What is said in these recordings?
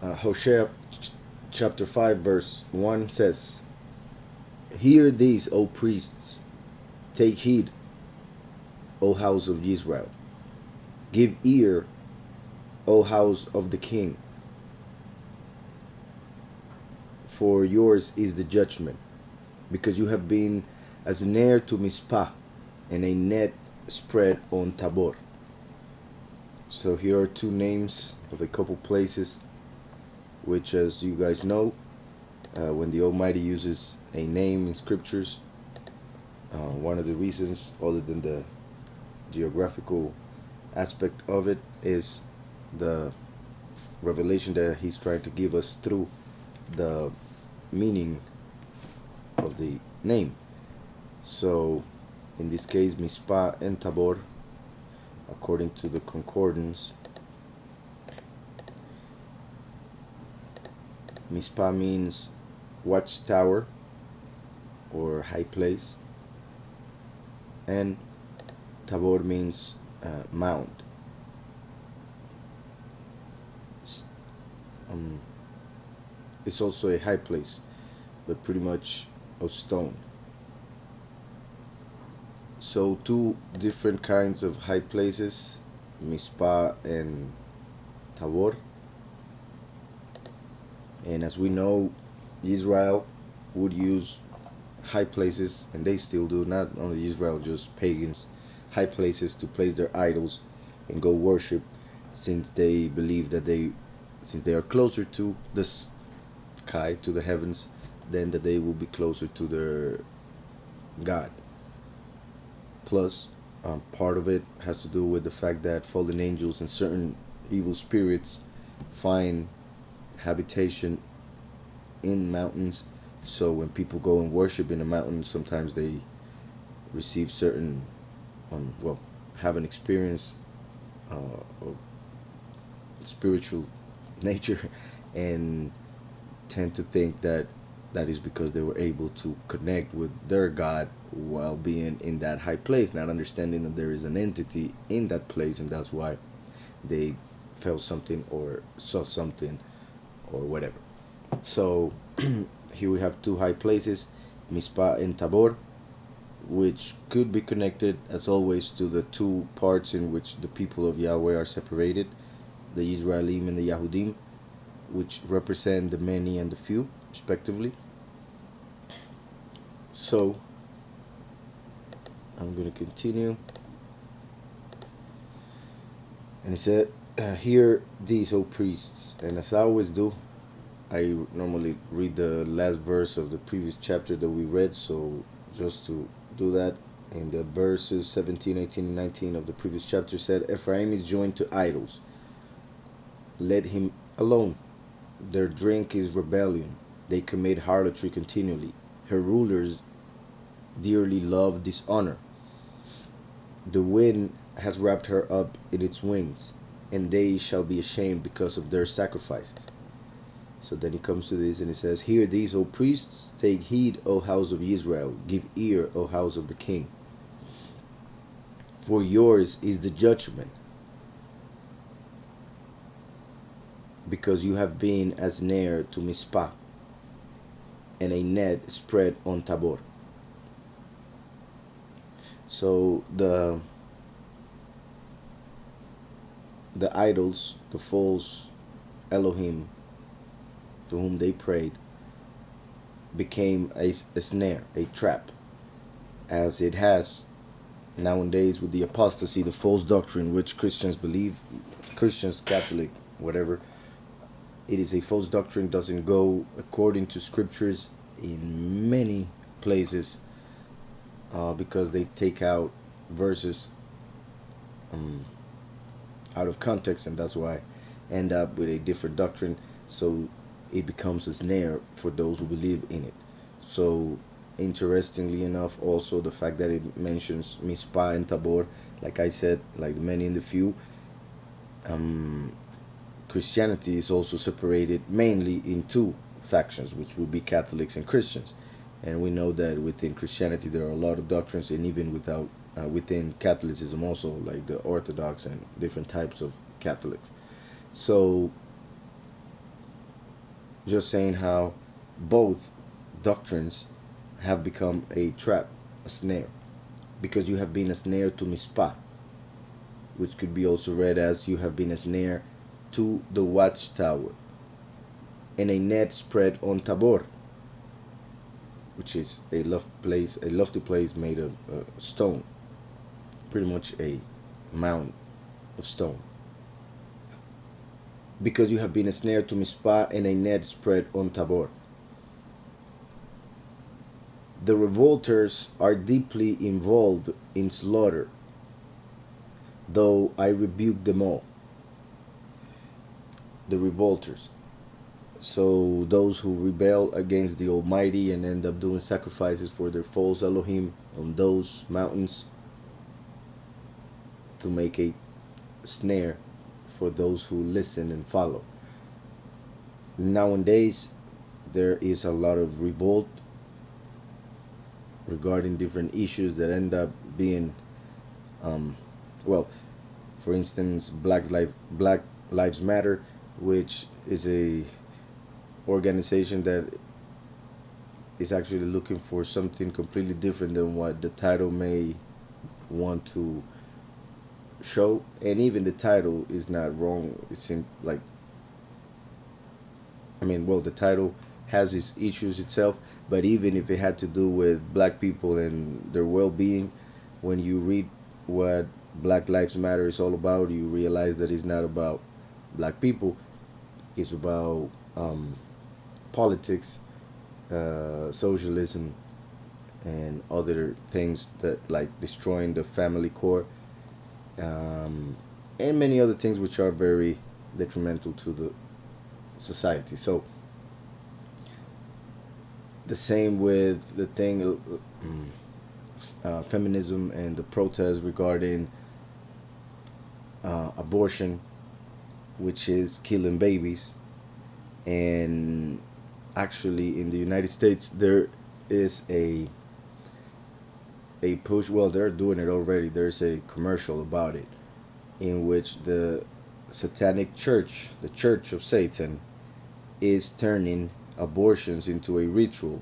Hosea chapter 5 verse 1 says, "Hear these, O priests, take heed, O house of Israel. Give ear, O house of the king, for yours is the judgment, because you have been as an heir to Mizpah, and a net spread on Tabor." So here are two names of a couple places, which, as you guys know, when the Almighty uses a name in scriptures, one of the reasons, other than the geographical aspect of it, is the revelation that he's trying to give us through the meaning of the name. So in this case, Mizpah and Tabor, according to the concordance, Mizpah means watchtower or high place, and Tabor means mound. It's also a high place, but pretty much of stone. So two different kinds of high places, Mizpah and Tabor. And as we know, Israel would use high places, and they still do, not only Israel, just pagans, high places to place their idols and go worship, since they believe that since they are closer to the sky, to the heavens, then that they will be closer to their God. Plus, part of it has to do with the fact that fallen angels and certain evil spirits find habitation in mountains. So when people go and worship in a mountain, sometimes they receive certain, have an experience of spiritual nature, and tend to think that that is because they were able to connect with their God while being in that high place, not understanding that there is an entity in that place, and that's why they felt something or saw something or whatever. So here we have two high places, Mizpah and Tabor, which could be connected, as always, to the two parts in which the people of Yahweh are separated, the Israelim and the Yahudim, which represent the many and the few, respectively. So I'm going to continue. And it said, "Hear these, O priests." And as I always do, I normally read the last verse of the previous chapter that we read. So just to do that, in the verses 17, 18, and 19 of the previous chapter said, "Ephraim is joined to idols. Let him alone. Their drink is rebellion. They commit harlotry continually. Her rulers dearly love dishonor. The wind has wrapped her up in its wings, and they shall be ashamed because of their sacrifices." So then he comes to this and he says, "Hear these, O priests, take heed, O house of Israel, give ear, O house of the king. For yours is the judgment, because you have been as an heir to Mizpah, and a net spread on Tabor." So the idols, the false Elohim to whom they prayed, became a snare, a trap, as it has nowadays with the apostasy, the false doctrine which Christians believe, Christians, Catholic, whatever. It is a false doctrine, doesn't go according to scriptures in many places, because they take out verses out of context, and that's why I end up with a different doctrine. So it becomes a snare for those who believe in it. So interestingly enough, also the fact that it mentions Mizpah and Tabor, like I said, like the many and the few, Christianity is also separated mainly in two factions, which would be Catholics and Christians. And we know that within Christianity there are a lot of doctrines, and even within Catholicism also, like the Orthodox and different types of Catholics. So just saying how both doctrines have become a trap, a snare, because you have been a snare to Mispah, which could be also read as you have been a snare to the watchtower, and a net spread on Tabor, which is a lofty place made of stone, pretty much a mound of stone. Because you have been a snare to Mispah and a net spread on Tabor. The revolters are deeply involved in slaughter, though I rebuke them all. The revolters. So those who rebel against the Almighty and end up doing sacrifices for their false Elohim on those mountains to make a snare for those who listen and follow. Nowadays, there is a lot of revolt regarding different issues that end up being, well, for instance, Black Lives Matter, which is a organization that is actually looking for something completely different than what the title may want to show. And even the title is not wrong. It seems like, the title has its issues itself, but even if it had to do with black people and their well-being, when you read what Black Lives Matter is all about, you realize that it's not about black people. It's about politics, socialism, and other things that, like, destroying the family core, and many other things which are very detrimental to the society. So the same with the thing, feminism and the protests regarding abortion, which is killing babies. And actually, in the United States, there is a push. Well, they're doing it already. There's a commercial about it, in which the Satanic Church, the Church of Satan, is turning abortions into a ritual.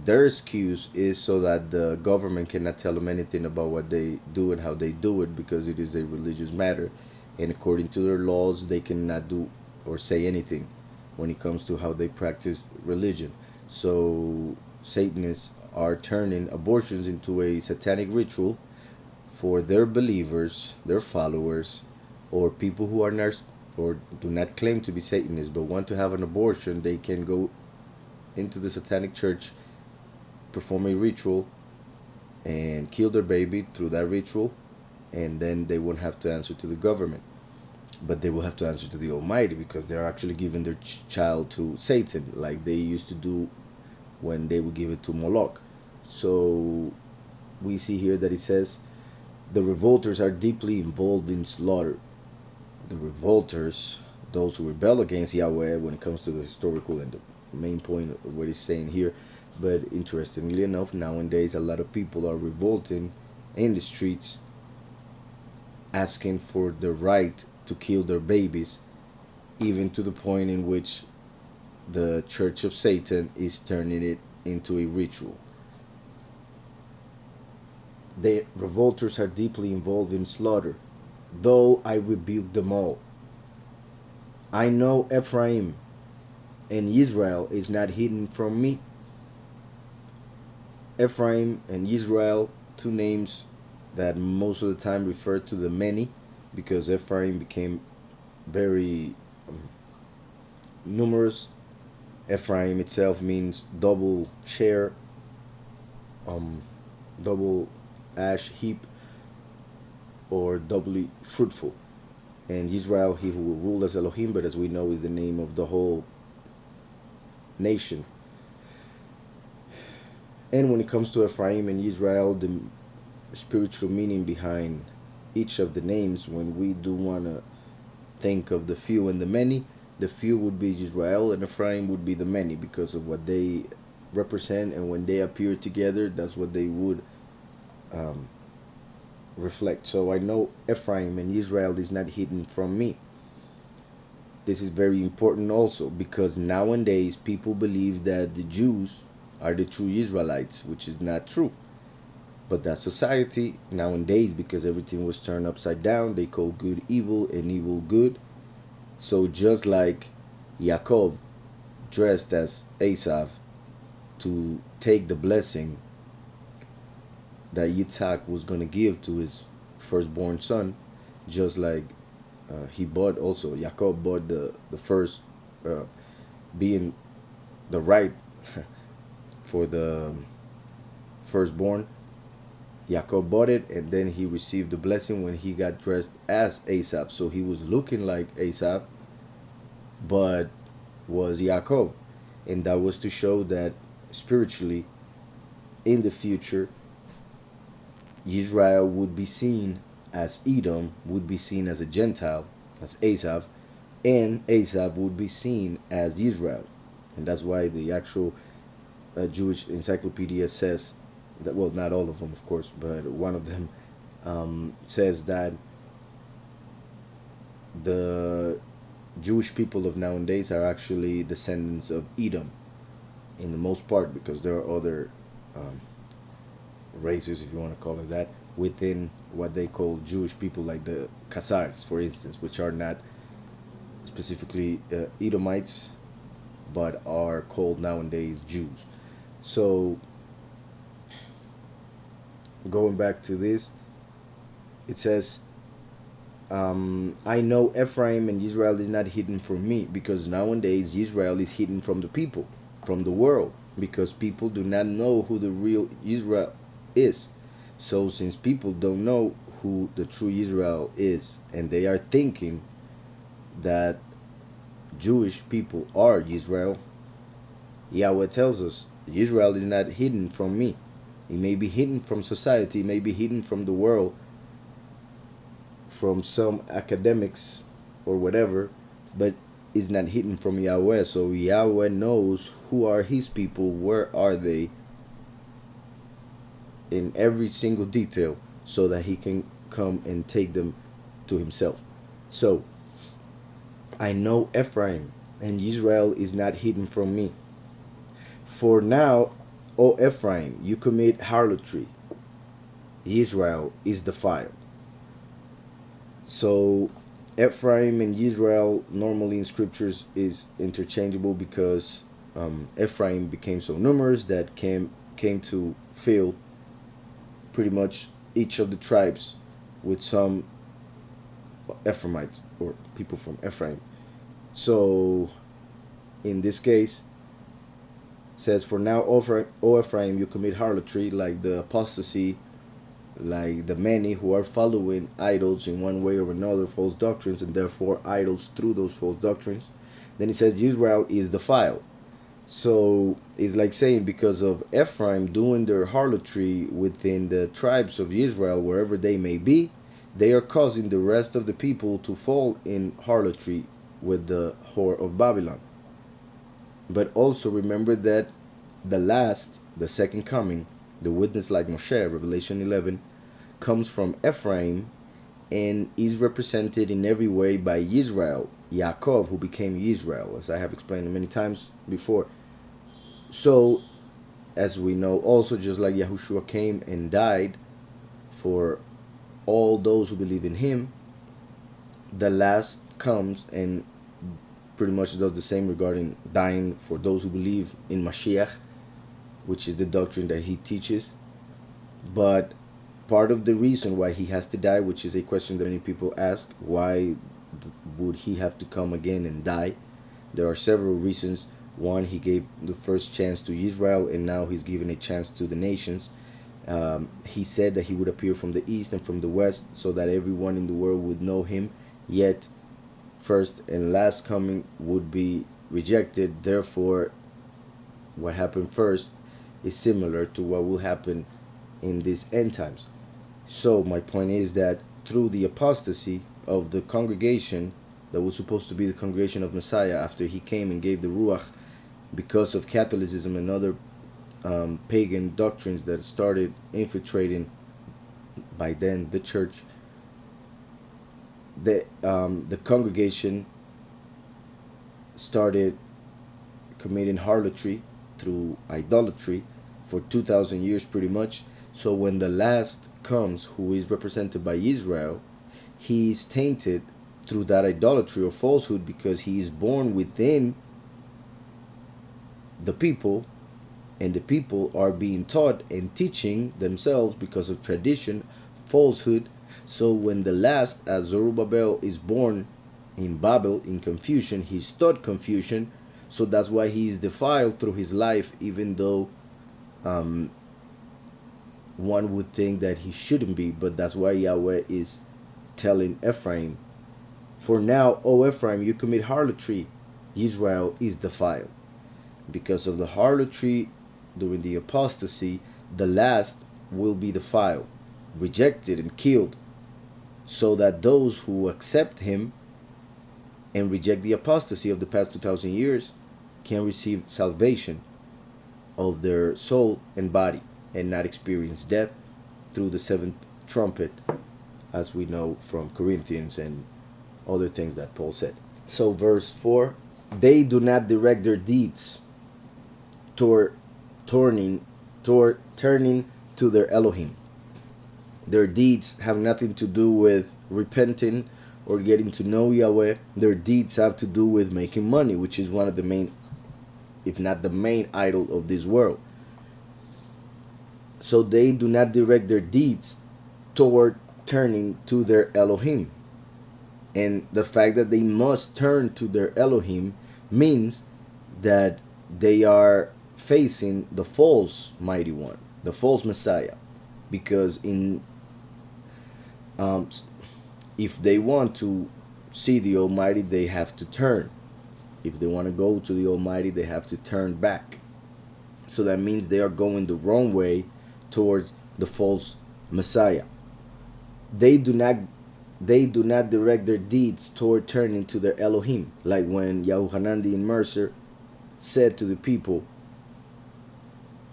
Their excuse is so that the government cannot tell them anything about what they do and how they do it, because it is a religious matter, and according to their laws, they cannot do or say anything when it comes to how they practice religion. So Satanists are turning abortions into a satanic ritual for their believers, their followers, or people who are not or do not claim to be Satanists but want to have an abortion. They can go into the Satanic Church, perform a ritual, and kill their baby through that ritual, and then they won't have to answer to the government, but they will have to answer to the Almighty, because they're actually giving their child to Satan, like they used to do when they would give it to Moloch. So we see here that it says the revolters are deeply involved in slaughter. The revolters, those who rebel against Yahweh, when it comes to the historical and the main point of what he's saying here. But interestingly enough, nowadays a lot of people are revolting in the streets, asking for the right to kill their babies, even to the point in which the Church of Satan is turning it into a ritual. The revolters are deeply involved in slaughter, though I rebuke them all. I know Ephraim and Israel is not hidden from me. Ephraim and Israel, two names that most of the time refer to the many, because Ephraim became very numerous. Ephraim itself means double share, double ash heap, or doubly fruitful. And Israel, he who will rule as Elohim, but as we know, is the name of the whole nation. And when it comes to Ephraim and Israel, the spiritual meaning behind each of the names, when we do want to think of the few and the many, the few would be Israel and Ephraim would be the many, because of what they represent, and when they appear together, that's what they would reflect. So I know Ephraim and Israel is not hidden from me. this is very important also, because nowadays people believe that the Jews are the true Israelites, which is not true. But that society nowadays, because everything was turned upside down, they call good evil and evil good. So just like Yaakov dressed as Esav to take the blessing that Yitzhak was going to give to his firstborn son, just like he bought also, Yaakov bought the first, being the right for the firstborn. Yaakov bought it, and then he received the blessing when he got dressed as Esav. So he was looking like Esav, but was Yaakov. And that was to show that spiritually, in the future, Israel would be seen as Edom, would be seen as a Gentile, as Esav, and Esav would be seen as Israel. And that's why the actual Jewish encyclopedia says that, well, not all of them, of course, but one of them says that the Jewish people of nowadays are actually descendants of Edom, in the most part, because there are other races, if you want to call it that, within what they call Jewish people, like the Khazars, for instance, which are not specifically Edomites, but are called nowadays Jews. So, going back to this, it says, I know Ephraim and Israel is not hidden from me, because nowadays Israel is hidden from the people, from the world, because people do not know who the real Israel is. So since people don't know who the true Israel is, and they are thinking that Jewish people are Israel, Yahweh tells us Israel is not hidden from me. It may be hidden from society, it may be hidden from the world, from some academics or whatever, but is not hidden from Yahweh. So Yahweh knows who are his people, where are they, in every single detail, so that he can come and take them to himself. So I know Ephraim and Israel is not hidden from me. For now, O Ephraim, you commit harlotry. Israel is defiled. So Ephraim and Israel normally in scriptures is interchangeable, because Ephraim became so numerous that came to fill pretty much each of the tribes with some Ephraimites or people from Ephraim. So in this case, it says, for now, O Ephraim, you commit harlotry, like the apostasy, like the many who are following idols in one way or another, false doctrines, and therefore idols through those false doctrines. Then he says Israel is defiled. So it's like saying, because of Ephraim doing their harlotry within the tribes of Israel, wherever they may be, they are causing the rest of the people to fall in harlotry with the whore of Babylon. But also remember that the second coming, the witness like Moshe, Revelation 11, comes from Ephraim and is represented in every way by Israel, Yaakov, who became Israel, as I have explained many times before. So, as we know also, just like Yahushua came and died for all those who believe in him, the last comes and pretty much does the same regarding dying for those who believe in Mashiach, which is the doctrine that he teaches. But part of the reason why he has to die, which is a question that many people ask, why would he have to come again and die? There are several reasons. One, he gave the first chance to Israel, and now he's given a chance to the nations. He said that he would appear from the east and from the west, so that everyone in the world would know him. Yet first and last coming would be rejected. Therefore, what happened first is similar to what will happen in these end times. So my point is that through the apostasy of the congregation that was supposed to be the congregation of Messiah, after he came and gave the Ruach, because of Catholicism and other pagan doctrines that started infiltrating by then the church, the congregation started committing harlotry through idolatry for 2,000 years pretty much. So when the last comes, who is represented by Israel, he is tainted through that idolatry or falsehood because he is born within the people, and the people are being taught and teaching themselves because of tradition, falsehood. So when the last, as Zerubbabel, is born in Babel, in confusion, he's taught confusion. So that's why he is defiled through his life, even though one would think that he shouldn't be. But that's why Yahweh is telling Ephraim, for now, O Ephraim, you commit harlotry. Israel is defiled. Because of the harlotry during the apostasy, the last will be defiled, rejected, and killed, so that those who accept him and reject the apostasy of the past 2,000 years can receive salvation of their soul and body and not experience death through the seventh trumpet, as we know from Corinthians and other things that Paul said. So verse 4, they do not direct their deeds toward turning to their Elohim. Their deeds have nothing to do with repenting or getting to know Yahweh. Their deeds have to do with making money, which is one of the main, if not the main, idol of this world. So they do not direct their deeds toward turning to their Elohim. And the fact that they must turn to their Elohim means that they are facing the false mighty one, the false Messiah. Because if they want to see the Almighty, they have to turn. If they want to go to the Almighty, they have to turn back. So that means they are going the wrong way towards the false Messiah. They do not direct their deeds toward turning to their Elohim, like when Yahudah the Immerser said to the people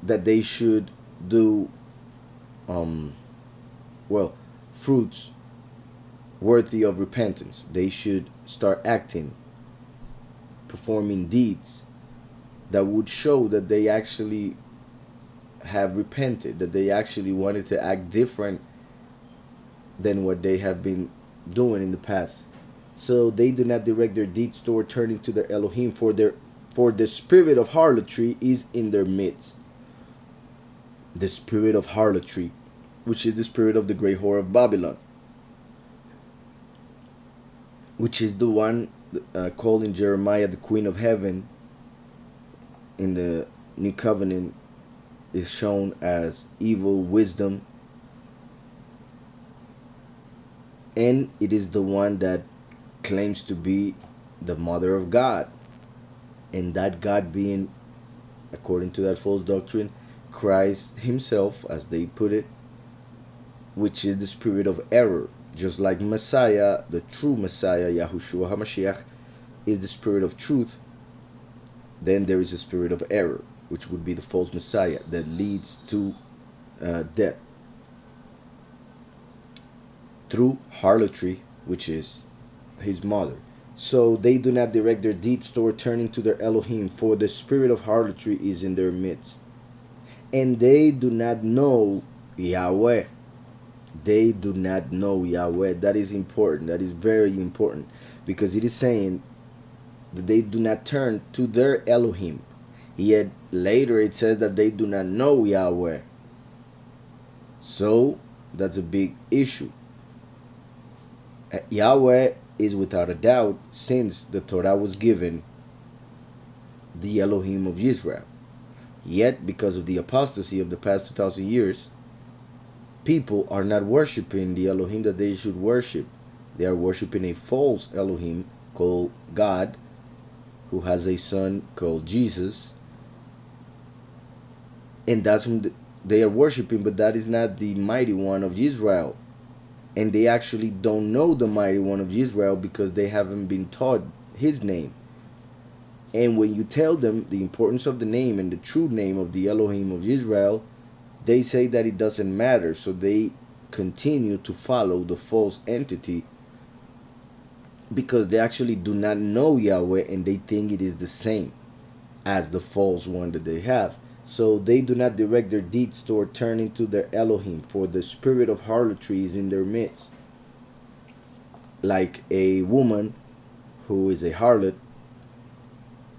that they should do fruits worthy of repentance. They should start acting, performing deeds that would show that they actually have repented, that they actually wanted to act different than what they have been doing in the past. So they do not direct their deeds toward turning to their Elohim, for the spirit of harlotry is in their midst. The spirit of harlotry, which is the spirit of the great whore of Babylon, which is the one called in Jeremiah the Queen of Heaven. In the New Covenant is shown as evil wisdom, and it is the one that claims to be the mother of God, and that God being, according to that false doctrine, Christ himself, as they put it, which is the spirit of error. Just like Messiah, the true Messiah, Yahushua HaMashiach, is the spirit of truth, then there is a spirit of error, which would be the false Messiah that leads to death through harlotry, which is his mother. So they do not direct their deeds toward turning to their Elohim, for the spirit of harlotry is in their midst. And they do not know Yahweh. They do not know Yahweh. That is important. That is very important, because it is saying that they do not turn to their Elohim. Yet later it says that they do not know Yahweh. So that's a big issue. Yahweh is without a doubt, since the Torah was given, the Elohim of Israel. Yet because of the apostasy of the past 2,000 years, people are not worshiping the Elohim that they should worship. They are worshiping a false Elohim called God, who has a son called Jesus, and that's whom they are worshiping. But that is not the mighty one of Israel, and they actually don't know the mighty one of Israel because they haven't been taught his name. And when you tell them the importance of the name and the true name of the Elohim of Israel, they say that it doesn't matter. So they continue to follow the false entity because they actually do not know Yahweh, and they think it is the same as the false one that they have. So they do not direct their deeds toward turning to their Elohim, for the spirit of harlotry is in their midst. Like a woman who is a harlot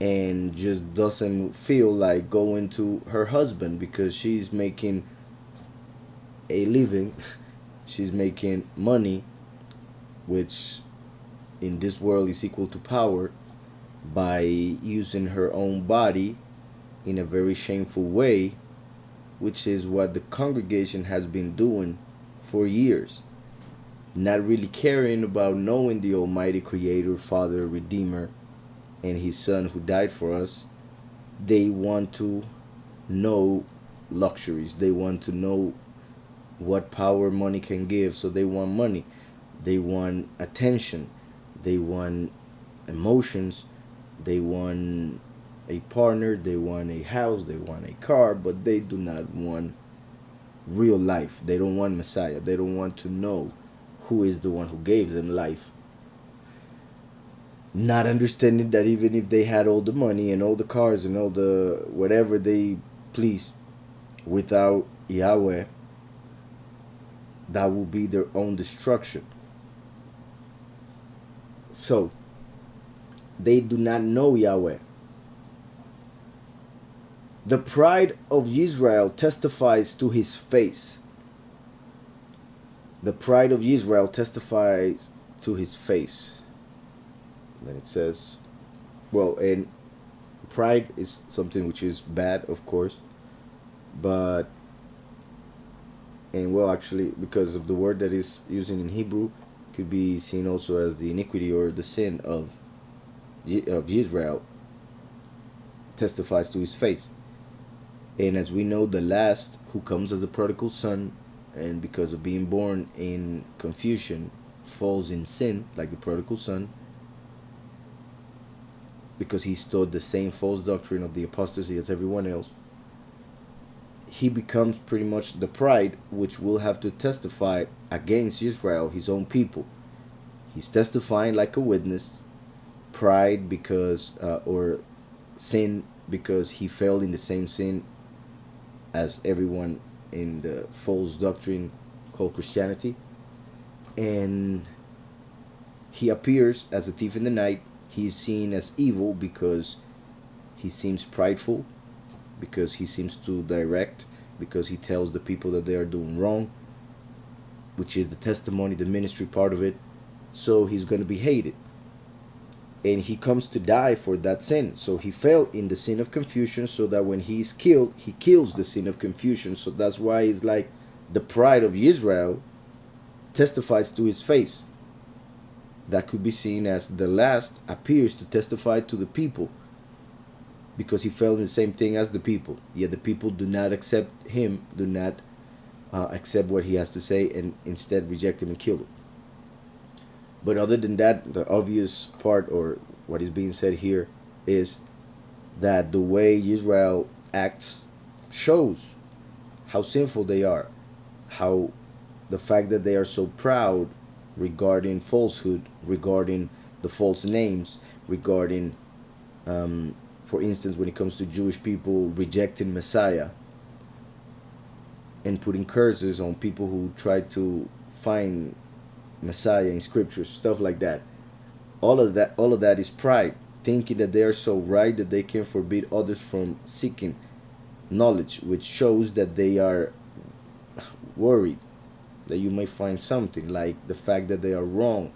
and just doesn't feel like going to her husband because she's making a living, she's making money, which in this world is equal to power, by using her own body in a very shameful way, which is what the congregation has been doing for years. Not really caring about knowing the Almighty Creator, Father, Redeemer, and His Son who died for us. They want to know luxuries. They want to know what power money can give. So they want money. They want attention. They want emotions. They want a partner. They want a house. They want a car. But they do not want real life. They don't want Messiah. They don't want to know who is the one who gave them life. Not understanding that even if they had all the money and all the cars and all the whatever they please, without Yahweh, that will be their own destruction. So they do not know Yahweh. The pride of Israel testifies to his face. The pride of Israel testifies to his face. Then it says, well, and pride is something which is bad, of course, but, and well, actually, because of the word that is using in Hebrew, could be seen also as the iniquity or the sin of Israel testifies to his face. And as we know, the last who comes as a prodigal son, and because of being born in confusion, falls in sin, like the prodigal son, because he taught the same false doctrine of the apostasy as everyone else. He becomes pretty much the pride which will have to testify against Israel, his own people. He's testifying like a witness. Pride because, or sin because he fell in the same sin as everyone in the false doctrine called Christianity. And he appears as a thief in the night. He's seen as evil because he seems prideful, because he seems to direct, because he tells the people that they are doing wrong, which is the testimony, the ministry part of it. So he's going to be hated. And he comes to die for that sin. So he fell in the sin of confusion, so that when he is killed, he kills the sin of confusion. So that's why it's like the pride of Israel testifies to his face. That could be seen as the last appears to testify to the people, because he fell in the same thing as the people. Yet the people do not accept him, do not accept what he has to say, and instead reject him and kill him. But other than that, the obvious part, or what is being said here, is that the way Israel acts shows how sinful they are, how the fact that they are so proud regarding falsehood, regarding the false names, regarding, for instance, when it comes to Jewish people rejecting Messiah and putting curses on people who try to find Messiah in scriptures, stuff like that. All of that is pride, thinking that they are so right that they can forbid others from seeking knowledge, which shows that they are worried that you may find something, like the fact that they are wrong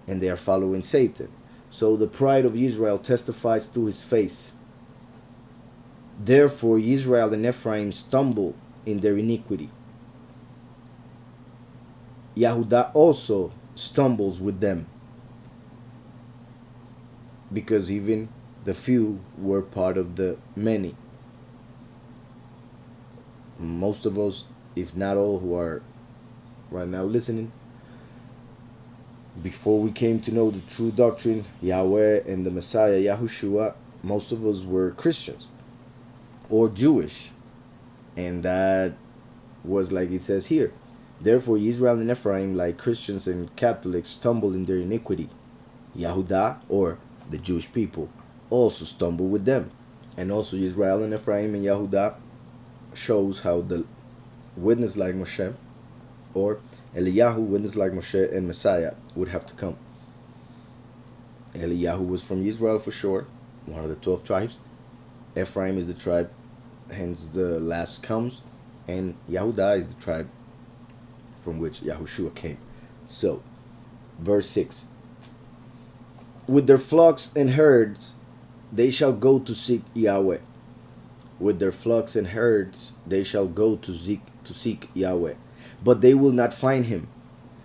and they are following Satan. So the pride of Israel testifies to his face. Therefore Israel and Ephraim stumble in their iniquity. Yahudah also stumbles with them, because even the few were part of the many. Most of us, if not all, who are right now listening, before we came to know the true doctrine, Yahweh and the Messiah, Yahushua, most of us were Christians or Jewish. And that was, like it says here, Therefore, Israel and Ephraim, like Christians and Catholics, stumble in their iniquity. Yahudah, or the Jewish people, also stumble with them. And also Israel and Ephraim and Yahudah shows how the witness like Moshe, or Eliyahu, witness like Moshe and Messiah, would have to come. Eliyahu was from Israel for sure, one of the 12 tribes. Ephraim is the tribe, hence the last comes. And Yahudah is the tribe from which Yahushua came. So, verse 6. With their flocks and herds, they shall go to seek Yahweh. With their flocks and herds, they shall go to seek Yahweh. But they will not find him.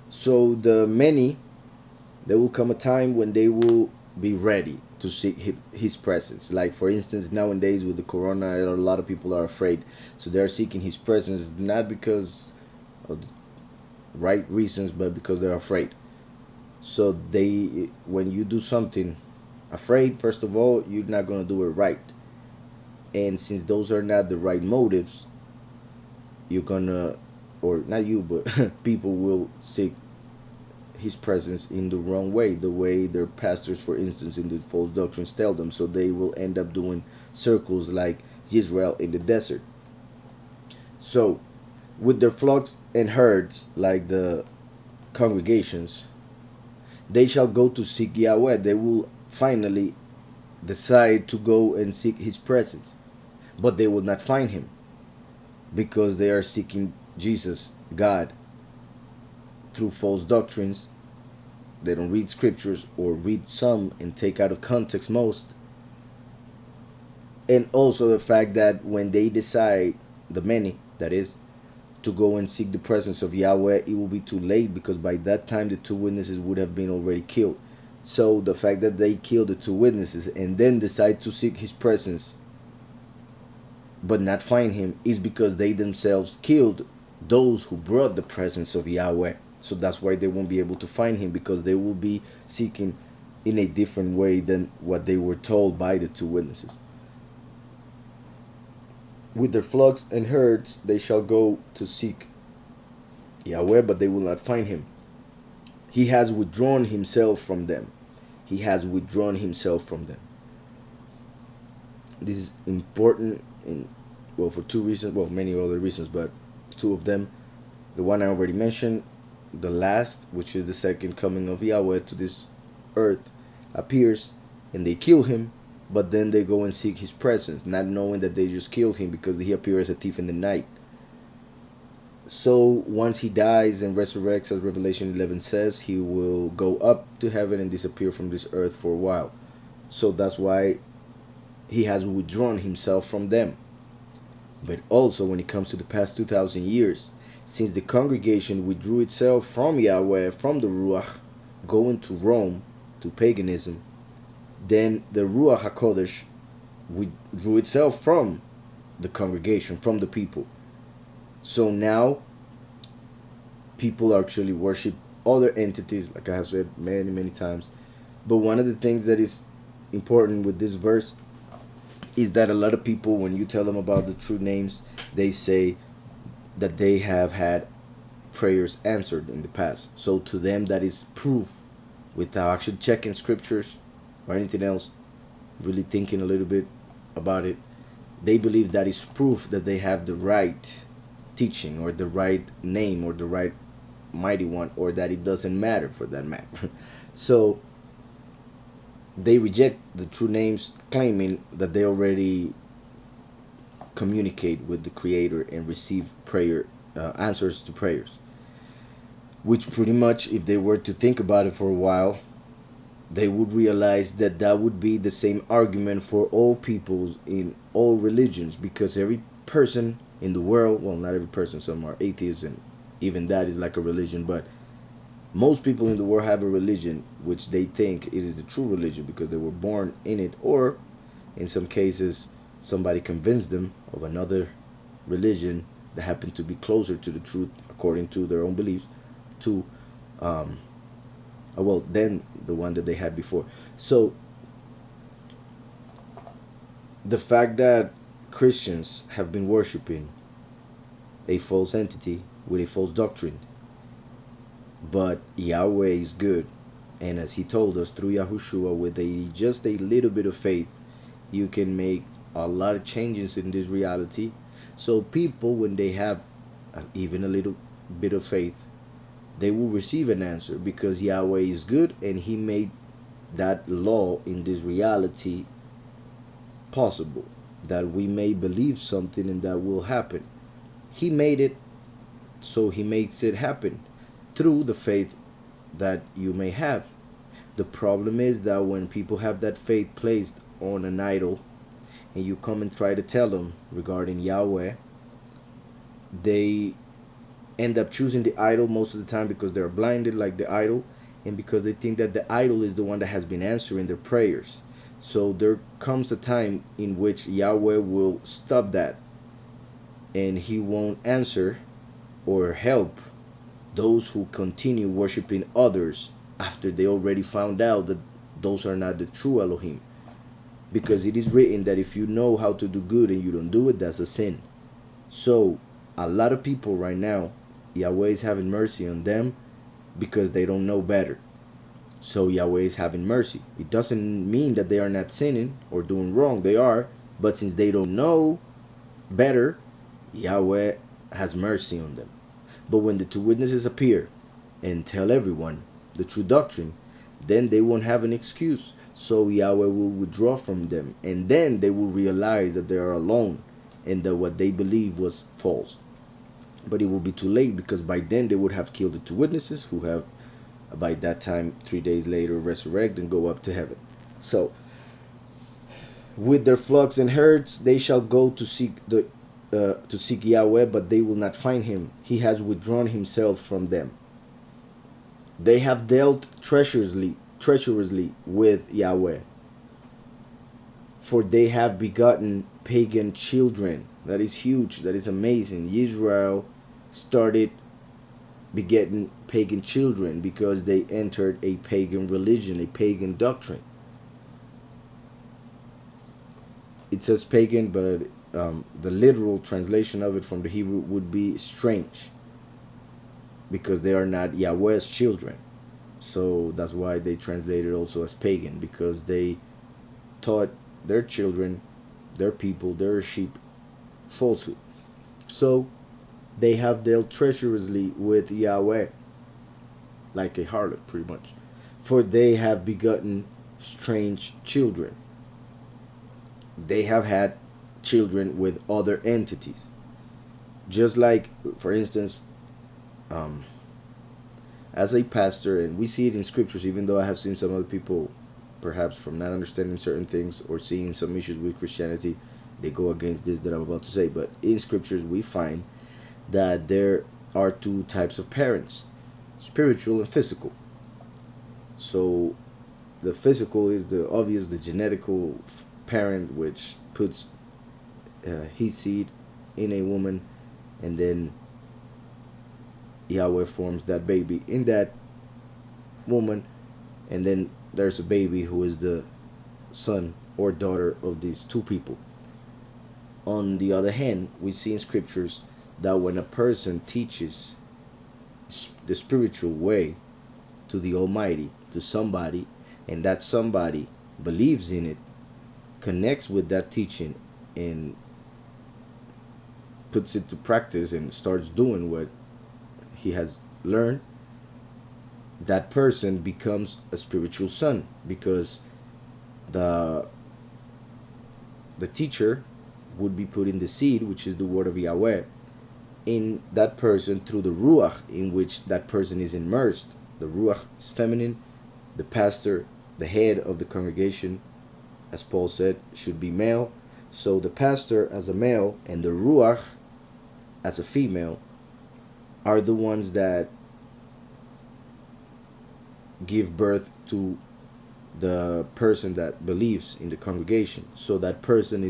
So the many, there will come a time when they will be ready to seek his presence. Like for instance, nowadays with the corona, a lot of people are afraid. So they're seeking his presence, not because of the right reasons, but because they're afraid. So when you do something afraid, first of all, you're not going to do it right. And since those are not the right motives, you're going to, or not you, but people will seek his presence in the wrong way, the way their pastors, for instance, in the false doctrines tell them. So they will end up doing circles like Yisrael in the desert. So with their flocks and herds, like the congregations, they shall go to seek Yahweh. They will finally decide to go and seek his presence. But they will not find him, because they are seeking Jesus, God, through false doctrines. They don't read scriptures, or read some and take out of context most. And also the fact that when they decide, the many that is, to go and seek the presence of Yahweh, it will be too late, because by that time the two witnesses would have been already killed. So the fact that they kill the two witnesses and then decide to seek his presence but not find him is because they themselves killed those who brought the presence of Yahweh. So that's why they won't be able to find him, because they will be seeking in a different way than what they were told by the two witnesses. With their flocks and herds, they shall go to seek Yahweh, but they will not find him. He has withdrawn himself from them. He has withdrawn himself from them. This is important for two reasons. Well, many other reasons, but two of them. The one I already mentioned, the last, which is the second coming of Yahweh to this earth, appears and they kill him, but then they go and seek his presence, not knowing that they just killed him, because he appears as a thief in the night. So once he dies and resurrects, as Revelation 11 says, he will go up to heaven and disappear from this earth for a while. So that's why he has withdrawn himself from them. But also when it comes to the past 2,000 years, since the congregation withdrew itself from Yahweh, from the Ruach, going to Rome, to paganism, then the Ruach HaKodesh withdrew itself from the congregation, from the people. So now people actually worship other entities, like I have said many, many times. But one of the things that is important with this verse is that a lot of people, when you tell them about the true names, they say that they have had prayers answered in the past. So to them, that is proof, without actually checking scriptures or anything else, really thinking a little bit about it. They believe that is proof that they have the right teaching, or the right name, or the right mighty one, or that it doesn't matter for that matter. So they reject the true names, claiming that they already communicate with the Creator and receive prayer answers to prayers. Which pretty much, if they were to think about it for a while, they would realize that that would be the same argument for all peoples in all religions, because every person in the world, well, not every person, some are atheists, and even that is like a religion, but most people in the world have a religion which they think it is the true religion because they were born in it, or in some cases somebody convinced them of another religion that happened to be closer to the truth according to their own beliefs, to than the one that they had before. So the fact that Christians have been worshiping a false entity with a false doctrine. But Yahweh is good, and as he told us through Yahushua, with just a little bit of faith, you can make a lot of changes in this reality. So people, when they have even a little bit of faith, they will receive an answer, because Yahweh is good and he made that law in this reality possible, that we may believe something and that will happen. He made it, so he makes it happen through the faith that you may have. The problem is that when people have that faith placed on an idol, and you come and try to tell them regarding Yahweh, they end up choosing the idol most of the time because they're blinded like the idol, and because they think that the idol is the one that has been answering their prayers. So there comes a time in which Yahweh will stop that, and he won't answer or help those who continue worshiping others after they already found out that those are not the true Elohim. Because it is written that if you know how to do good and you don't do it, that's a sin. So a lot of people right now, Yahweh is having mercy on them because they don't know better. So Yahweh is having mercy. It doesn't mean that they are not sinning or doing wrong. They are. But since they don't know better, Yahweh has mercy on them. But when the two witnesses appear and tell everyone the true doctrine, then they won't have an excuse. So Yahweh will withdraw from them, and then they will realize that they are alone and that what they believed was false. But it will be too late, because by then they would have killed the two witnesses, who have by that time 3 days later resurrect and go up to heaven. So with their flocks and herds they shall go to seek Yahweh, but they will not find him. He has withdrawn himself from them. They have dealt treacherously with Yahweh, for they have begotten pagan children. That is huge. That is amazing. Israel started begetting pagan children because they entered a pagan religion, a pagan doctrine. It says pagan, but the literal translation of it from the Hebrew would be strange, because they are not Yahweh's children. So that's why they translated also as pagan, because they taught their children, their people, their sheep falsehood. So they have dealt treacherously with Yahweh, like a harlot pretty much, for they have begotten strange children. They have had children with other entities, just like, for instance, as a pastor, and we see it in scriptures, even though I have seen some other people, perhaps from not understanding certain things or seeing some issues with Christianity, they go against this that I'm about to say. But in scriptures we find that there are two types of parents, spiritual and physical. So the physical is the obvious, the genetical parent, which puts his seed in a woman, and then Yahweh forms that baby in that woman, and then there's a baby who is the son or daughter of these two people. On the other hand, we see in scriptures that when a person teaches the spiritual way to the Almighty, to somebody, and that somebody believes in it, connects with that teaching, and puts it to practice and starts doing what he has learned, that person becomes a spiritual son, because the teacher would be putting the seed, which is the word of Yahweh, in that person through the ruach in which that person is immersed. The ruach is feminine. The pastor, the head of the congregation, as Paul said, should be male. So the pastor as a male and the ruach as a female are the ones that give birth to the person that believes in the congregation. So that person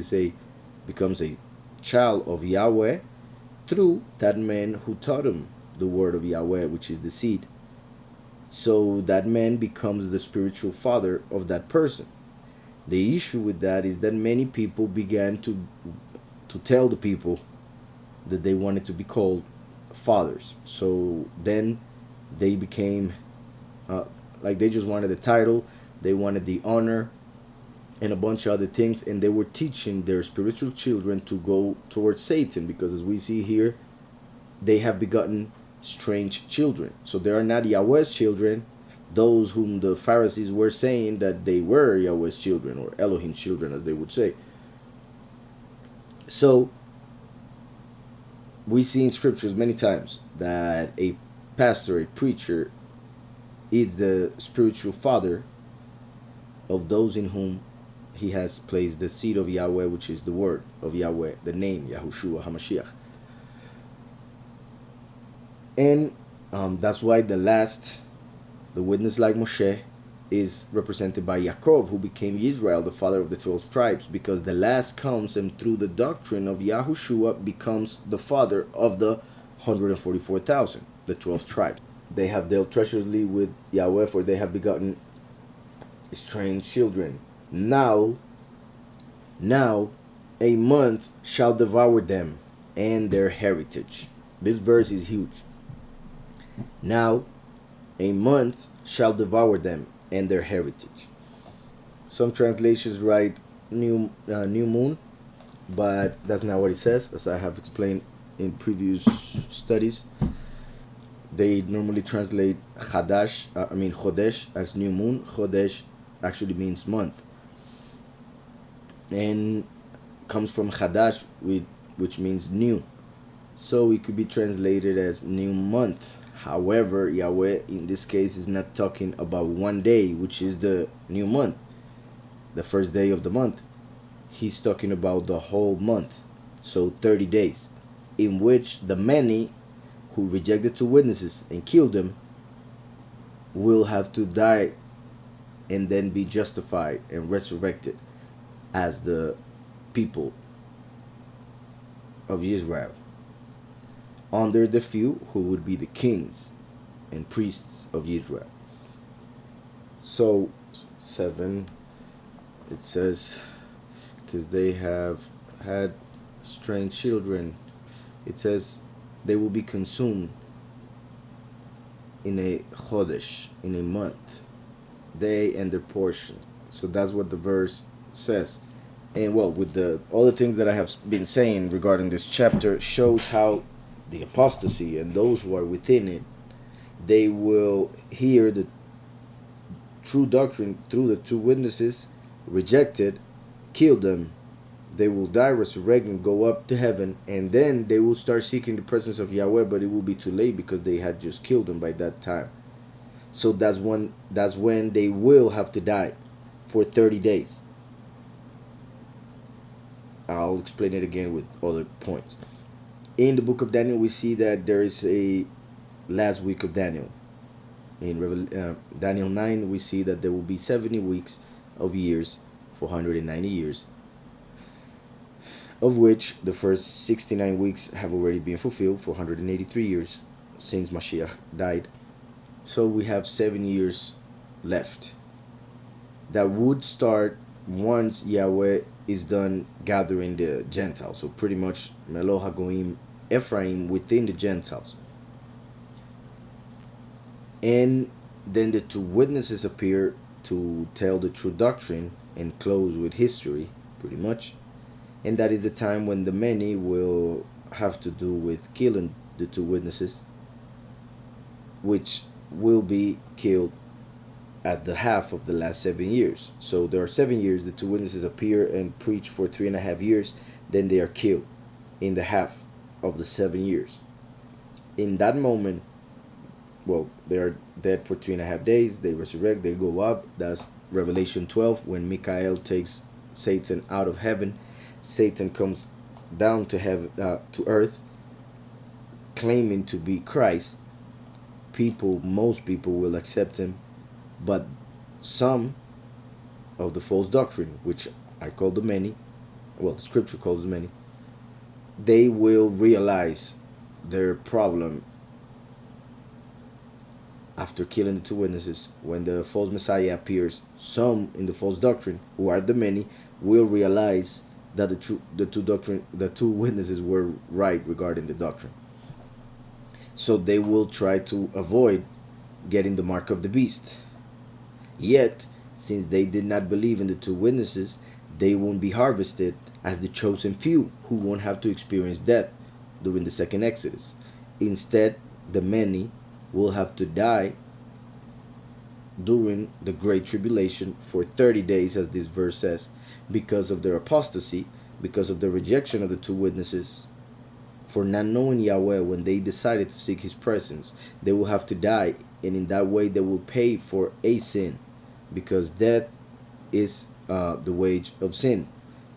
becomes a child of Yahweh through that man who taught him the word of Yahweh, which is the seed. So that man becomes the spiritual father of that person. The issue with that is that many people began to tell the people that they wanted to be called fathers. So then they became like they just wanted the title, they wanted the honor, and a bunch of other things, and they were teaching their spiritual children to go towards Satan, because as we see here, they have begotten strange children. So they are not Yahweh's children, those whom the Pharisees were saying that they were Yahweh's children, or Elohim's children as they would say. So we see in scriptures many times that a pastor, a preacher, is the spiritual father of those in whom he has placed the seed of Yahweh, which is the word of Yahweh, the name Yahushua HaMashiach. And that's why the witness like Moshe, is represented by Yaakov, who became Yisrael, the father of the 12 tribes, because the last comes and through the doctrine of Yahushua becomes the father of the 144,000, the 12 tribes. They have dealt treacherously with Yahweh, for they have begotten strange children. Now a month shall devour them and their heritage. This verse is huge. Now a month shall devour them and their heritage. Some translations write new moon, but that's not what it says, as I have explained in previous studies. They normally translate Chodesh as new moon. Chodesh actually means month, and comes from Chadash, which means new. So it could be translated as new month. However, Yahweh in this case is not talking about one day, which is the new month, the first day of the month. He's talking about the whole month, so 30 days, in which the many who rejected 2 witnesses and killed them will have to die and then be justified and resurrected as the people of Israel, under the few who would be the kings and priests of Israel. So 7, it says, because they have had strange children, it says they will be consumed in a chodesh, in a month, they and their portion. So that's what the verse says. And well, with all the things that I have been saying regarding this chapter, shows how the apostasy and those who are within it, they will hear the true doctrine through the 2 witnesses, reject it, kill them. They will die, resurrect, and go up to heaven, and then they will start seeking the presence of Yahweh, but it will be too late because they had just killed them by that time. So that's when they will have to die for 30 days. I'll explain it again with other points. In the book of Daniel, we see that there is a last week of Daniel. In Daniel 9, we see that there will be 70 weeks of years, 490 years, of which the first 69 weeks have already been fulfilled, 483 years since Mashiach died. So we have 7 years left. That would start once Yahweh is done gathering the Gentiles. So pretty much Melo HaGoim, Ephraim within the Gentiles. And then the 2 witnesses appear to tell the true doctrine and close with history, pretty much. And that is the time when the many will have to do with killing the 2 witnesses, which will be killed at the half of the last 7 years. So there are 7 years, the 2 witnesses appear and preach for 3.5 years, then they are killed in the half of the 7 years. In that moment, well, they are dead for 3.5 days, they resurrect, they go up. That's Revelation 12, when Michael takes Satan out of heaven. Satan comes down to heaven, to earth, claiming to be Christ. Most people will accept him, but some of the false doctrine, which I call the many, well, the scripture calls the many, they will realize their problem after killing the 2 witnesses. When the false Messiah appears, some in the false doctrine, who are the many, will realize that the 2 witnesses were right regarding the doctrine. So they will try to avoid getting the mark of the beast. Yet, since they did not believe in the two witnesses, they won't be harvested as the chosen few who won't have to experience death during the second Exodus. Instead, the many will have to die during the Great Tribulation for 30 days, as this verse says, because of their apostasy, because of the rejection of the two witnesses, for not knowing Yahweh when they decided to seek his presence. They will have to die, and in that way they will pay for a sin, because death is the wage of sin.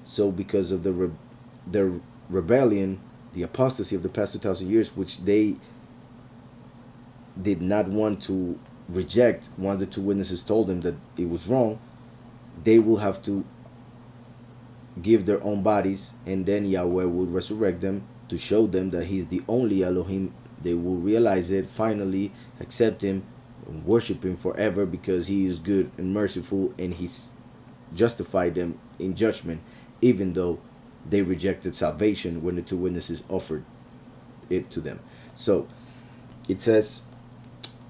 So because of their rebellion, the apostasy of the past 2,000 years, which they did not want to reject once the two witnesses told them that it was wrong, they will have to give their own bodies, and then Yahweh will resurrect them to show them that he is the only Elohim. They will realize it, finally accept him, and worship him forever, because he is good and merciful, and he's justified them in judgment, even though they rejected salvation when the two witnesses offered it to them. So it says,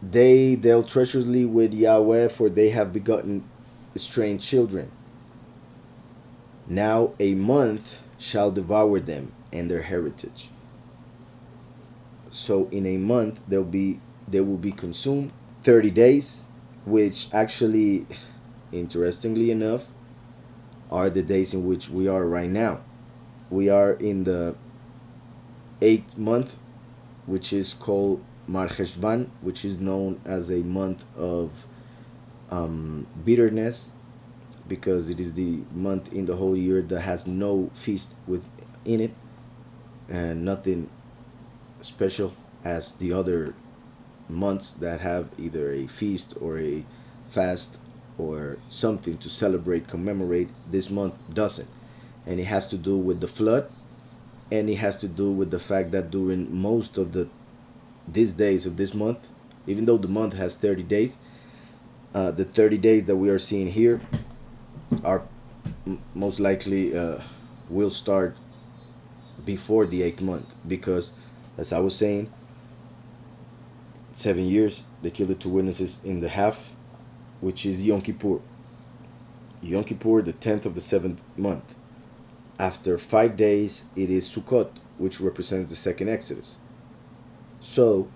they dealt treacherously with Yahweh, for they have begotten strange children. Now a month shall devour them and their heritage. So in a month they will be consumed. 30 days, which actually, interestingly enough, are the days in which we are right now. We are in the 8th month, which is called Mar Cheshvan, which is known as a month of bitterness, because it is the month in the whole year that has no feast within it, and nothing special as the other months that have either a feast or a fast or something to celebrate, commemorate. This month doesn't, and it has to do with the flood, and it has to do with the fact that during most of these days of this month, even though the month has 30 days, the 30 days that we are seeing here are most likely will start before the 8th month, because, as I was saying, 7 years they killed the two witnesses in the half, which is Yom Kippur. Yom Kippur, the 10th of the 7th month. After 5 days, it is Sukkot, which represents the second Exodus. So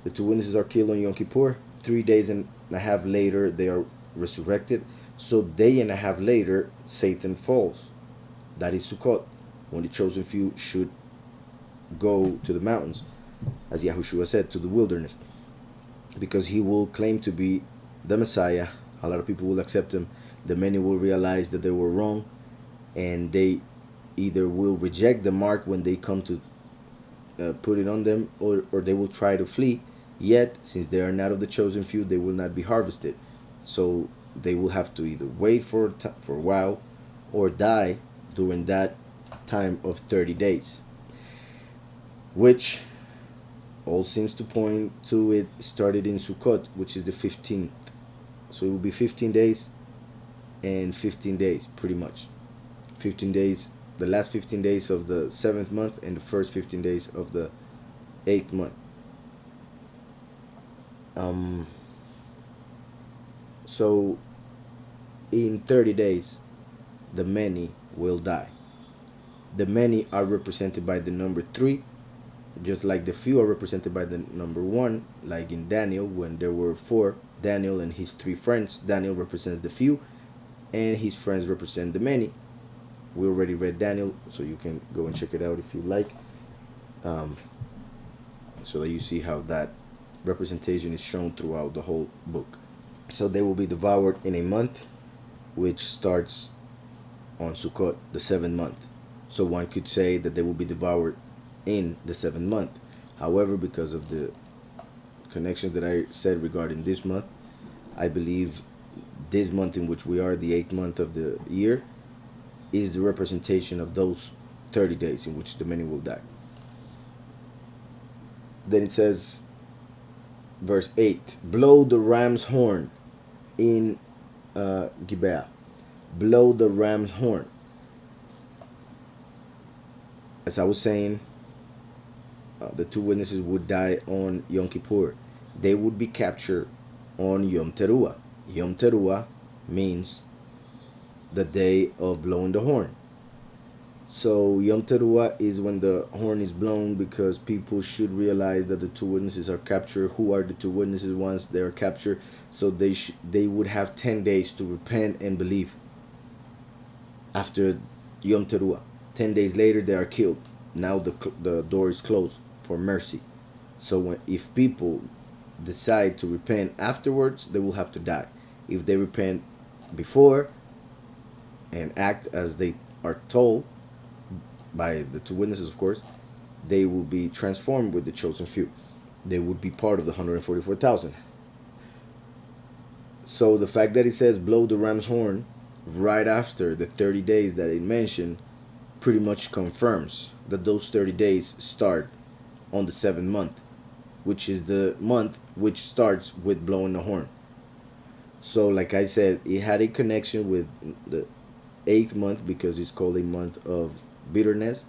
the two witnesses are killed on Yom Kippur. 3 days and a half later, they are resurrected. So day and a half later, Satan falls. That is Sukkot, when the chosen few should go to the mountains, as Yahushua said, to the wilderness, because he will claim to be the Messiah. A lot of people will accept him. The many will realize that they were wrong, and they either will reject the mark when they come to put it on them, or they will try to flee. Yet, since they are not of the chosen few, they will not be harvested. So they will have to either wait for a while or die during that time of 30 days, which all seems to point to it started in Sukkot, which is the 15th. So it will be 15 days and 15 days, pretty much. 15 days, the last 15 days of the 7th month and the first 15 days of the 8th month. So in 30 days, the many will die. The many are represented by the number 3, just like the few are represented by the number 1, like in Daniel, when there were 4, Daniel and his 3 friends. Daniel represents the few, and his friends represent the many. We already read Daniel, so you can go and check it out if you like, so that you see how that representation is shown throughout the whole book. So they will be devoured in a month, which starts on Sukkot, the 7th month. So one could say that they will be devoured in the 7th month. However, because of the connections that I said regarding this month, I believe this month in which we are, the 8th month of the year, is the representation of those 30 days in which the many will die. Then it says, verse 8, blow the ram's horn in Gibeah. Blow the ram's horn. As I was saying, the two witnesses would die on Yom Kippur. They would be captured on Yom Teruah. Yom Teruah means the day of blowing the horn. So Yom Teruah is when the horn is blown, because people should realize that the two witnesses are captured. Who are the two witnesses once they are captured? So they would have 10 days to repent and believe after Yom Teruah. 10 days later they are killed. Now the door is closed for mercy. So if people decide to repent afterwards, they will have to die. If they repent before and act as they are told by the two witnesses, of course, they will be transformed with the chosen few. They would be part of the 144,000. So the fact that it says blow the ram's horn right after the 30 days that it mentioned pretty much confirms that those 30 days start on the 7th month, which is the month which starts with blowing the horn. So like I said, it had a connection with the 8th month because it's called a month of bitterness,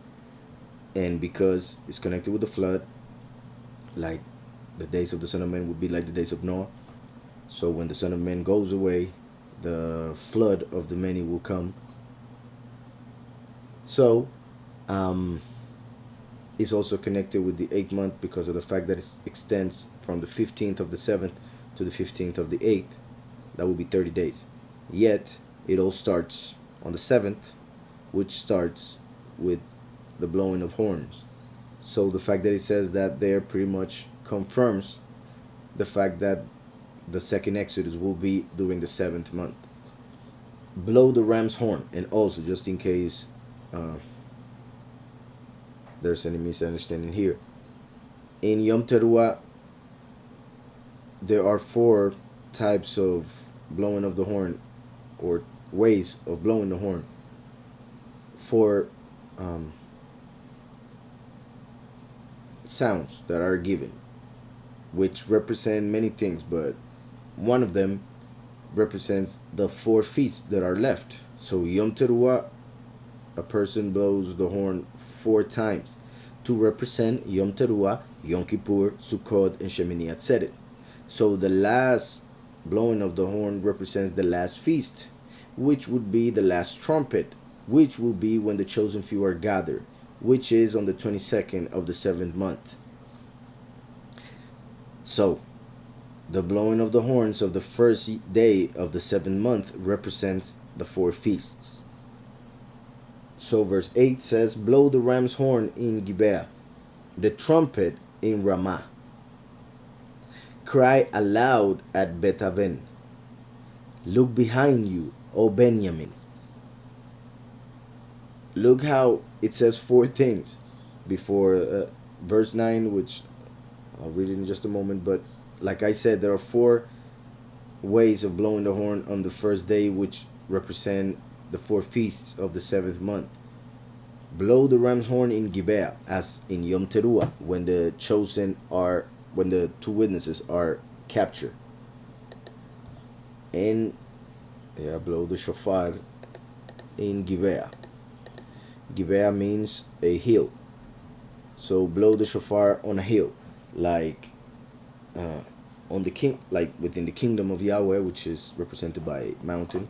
and because it's connected with the flood, like the days of the Son of Man would be like the days of Noah. So when the Son of Man goes away, the flood of the many will come. So it's also connected with the 8th month because of the fact that it extends from the 15th of the 7th to the 15th of the 8th. That will be 30 days. Yet it all starts on the 7th, which starts with the blowing of horns. So the fact that it says that there pretty much confirms the fact that the second Exodus will be during the 7th month. Blow the ram's horn. And also, just in case there's any misunderstanding here, in Yom Teruah there are 4 types of blowing of the horn, or ways of blowing the horn. 4 sounds that are given, which represent many things, but one of them represents the 4 feasts that are left. So Yom Teruah, a person blows the horn 4 times to represent Yom Teruah, Yom Kippur, Sukkot, and Shemini Atzeret. So the last blowing of the horn represents the last feast, which would be the last trumpet, which will be when the chosen few are gathered, which is on the 22nd of the 7th month. So the blowing of the horns of the first day of the 7th month represents the 4 feasts. So verse 8 says, blow the ram's horn in Gibeah, the trumpet in Ramah. Cry aloud at Bet Aven. Look behind you, O Benjamin. Look how it says 4 things before verse 9, which I'll read it in just a moment. But like I said, there are 4 ways of blowing the horn on the first day, which represent the 4 feasts of the 7th month. Blow the ram's horn in Gibeah, as in Yom Teruah, when the when the 2 witnesses are captured. And blow the shofar in Gibeah. Gibeah means a hill. So blow the shofar on a hill, like on the like within the kingdom of Yahweh, which is represented by a mountain,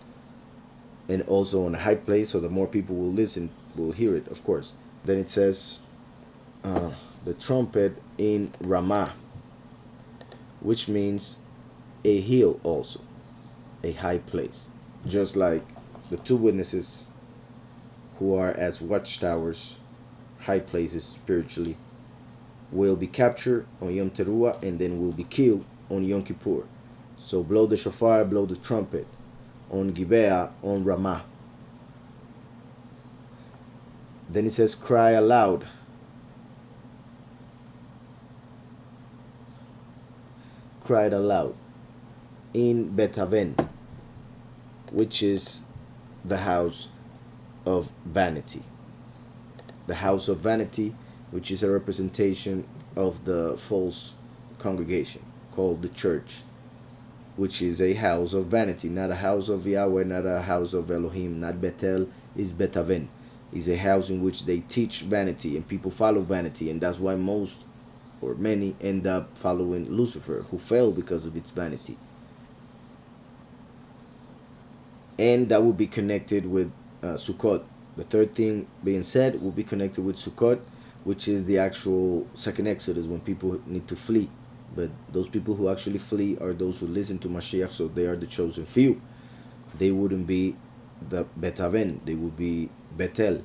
and also on a high place, so that more people will listen, will hear it, of course. Then it says the trumpet in Ramah, which means a hill also, a high place, just like the 2 witnesses who are as watchtowers, high places spiritually, will be captured on Yom Teruah and then will be killed on Yom Kippur. So blow the shofar, blow the trumpet on Gibeah, on Ramah. Then it says cry aloud. Cried aloud in Bet Aven, which is the house of vanity. The house of vanity, which is a representation of the false congregation called the church, which is a house of vanity, not a house of Yahweh, not a house of Elohim, not Bethel, is Bet Aven. Is a house in which they teach vanity and people follow vanity, and that's why most or many, end up following Lucifer, who fell because of its vanity. And that will be connected with Sukkot. The third thing being said will be connected with Sukkot, which is the actual second Exodus, when people need to flee. But those people who actually flee are those who listen to Mashiach, so they are the chosen few. They wouldn't be the Bet Aven, they would be Betel,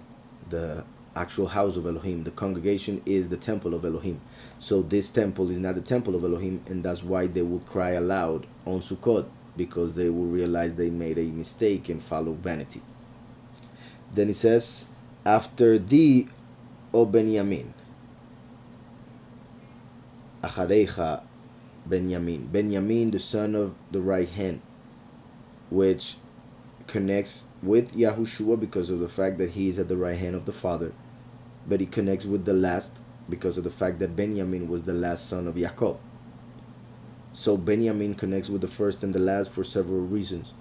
the actual house of Elohim. The congregation is the temple of Elohim. So this temple is not the temple of Elohim, and that's why they would cry aloud on Sukkot, because they will realize they made a mistake and follow vanity. Then it says, after thee, O Benjamin, Acharecha Benjamin, Benjamin, the son of the right hand, which connects with Yahushua because of the fact that he is at the right hand of the Father, but it connects with the last because of the fact that Benjamin was the last son of Jacob. So Benjamin connects with the first and the last for several reasons.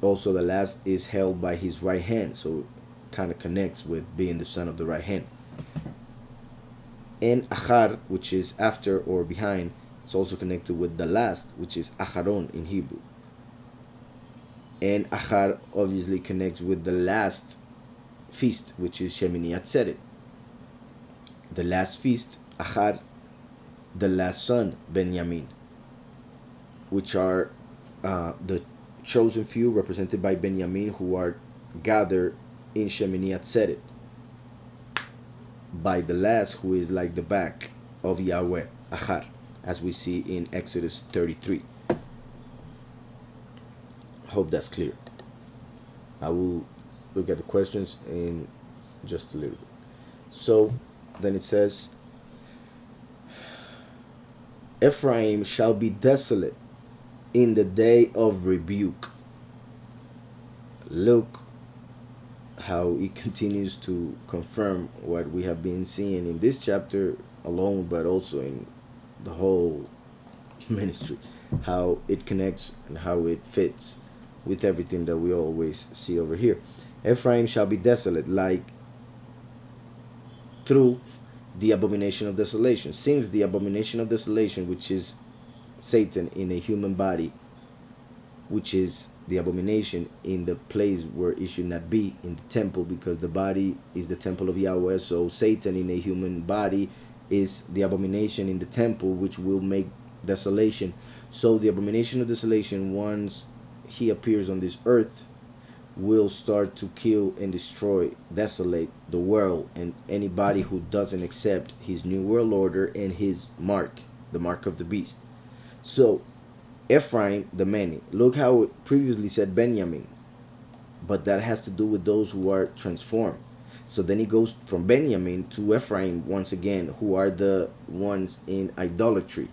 Also, the last is held by his right hand, so it kind of connects with being the son of the right hand. And Achar, which is after or behind, it's also connected with the last, which is Acharon in Hebrew. And Achar obviously connects with the last feast, which is Shemini Atzeret. The last feast, Achar, the last son, Benjamin, which are the chosen few represented by Benjamin, who are gathered in Shemini Atzeret by the last, who is like the back of Yahweh, Achar, as we see in Exodus 33. Hope that's clear. I will look at the questions in just a little bit. So then it says, Ephraim shall be desolate in the day of rebuke. Look how it continues to confirm what we have been seeing in this chapter alone, but also in the whole ministry, how it connects and how it fits with everything that we always see over here. Ephraim shall be desolate, like through the abomination of desolation. Since the abomination of desolation, which is Satan in a human body, which is the abomination in the place where it should not be, in the temple, because the body is the temple of Yahweh. So Satan in a human body is the abomination in the temple, which will make desolation. So the abomination of desolation, once he appears on this earth, will start to kill and destroy, desolate the world and anybody who doesn't accept his new world order and his mark, the mark of the beast. So Ephraim, the many, look how it previously said Benjamin, but that has to do with those who are transformed. So then he goes from Benjamin to Ephraim once again, who are the ones in idolatry,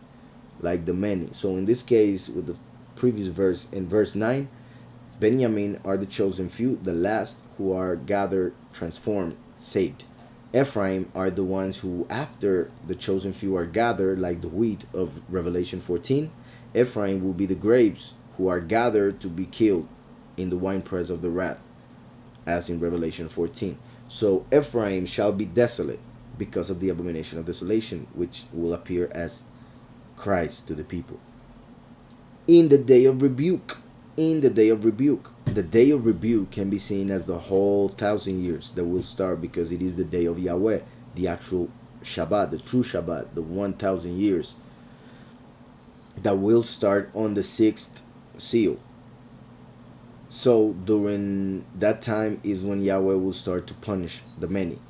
like the many. So in this case, with the previous verse, in verse 9, Benjamin are the chosen few, the last, who are gathered, transformed, saved. Ephraim are the ones who, after the chosen few are gathered, like the wheat of Revelation 14, Ephraim will be the grapes who are gathered to be killed in the winepress of the wrath, as in Revelation 14. So Ephraim shall be desolate because of the abomination of desolation, which will appear as Christ to the people. In the day of rebuke. In the day of rebuke. The day of rebuke can be seen as the whole 1,000 years that will start, because it is the day of Yahweh, the actual Shabbat, the true Shabbat, the 1,000 years that will start on the 6th seal. So during that time is when Yahweh will start to punish the many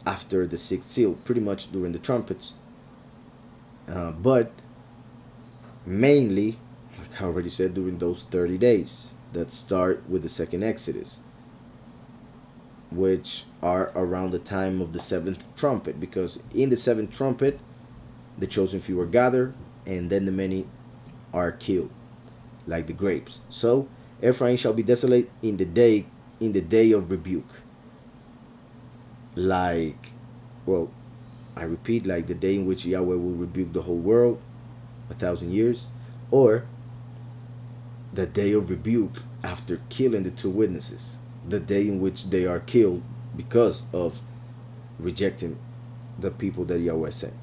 after the 6th seal, pretty much during the trumpets, but mainly, like I already said, during those 30 days that start with the second Exodus, which are around the time of the 7th trumpet, because in the 7th trumpet the chosen few are gathered, and then the many are killed like the grapes. So Ephraim shall be desolate in the day of rebuke. Like, well, I repeat, like the day in which Yahweh will rebuke the whole world, 1,000 years, or the day of rebuke after killing the two witnesses, the day in which they are killed because of rejecting the people that Yahweh sent.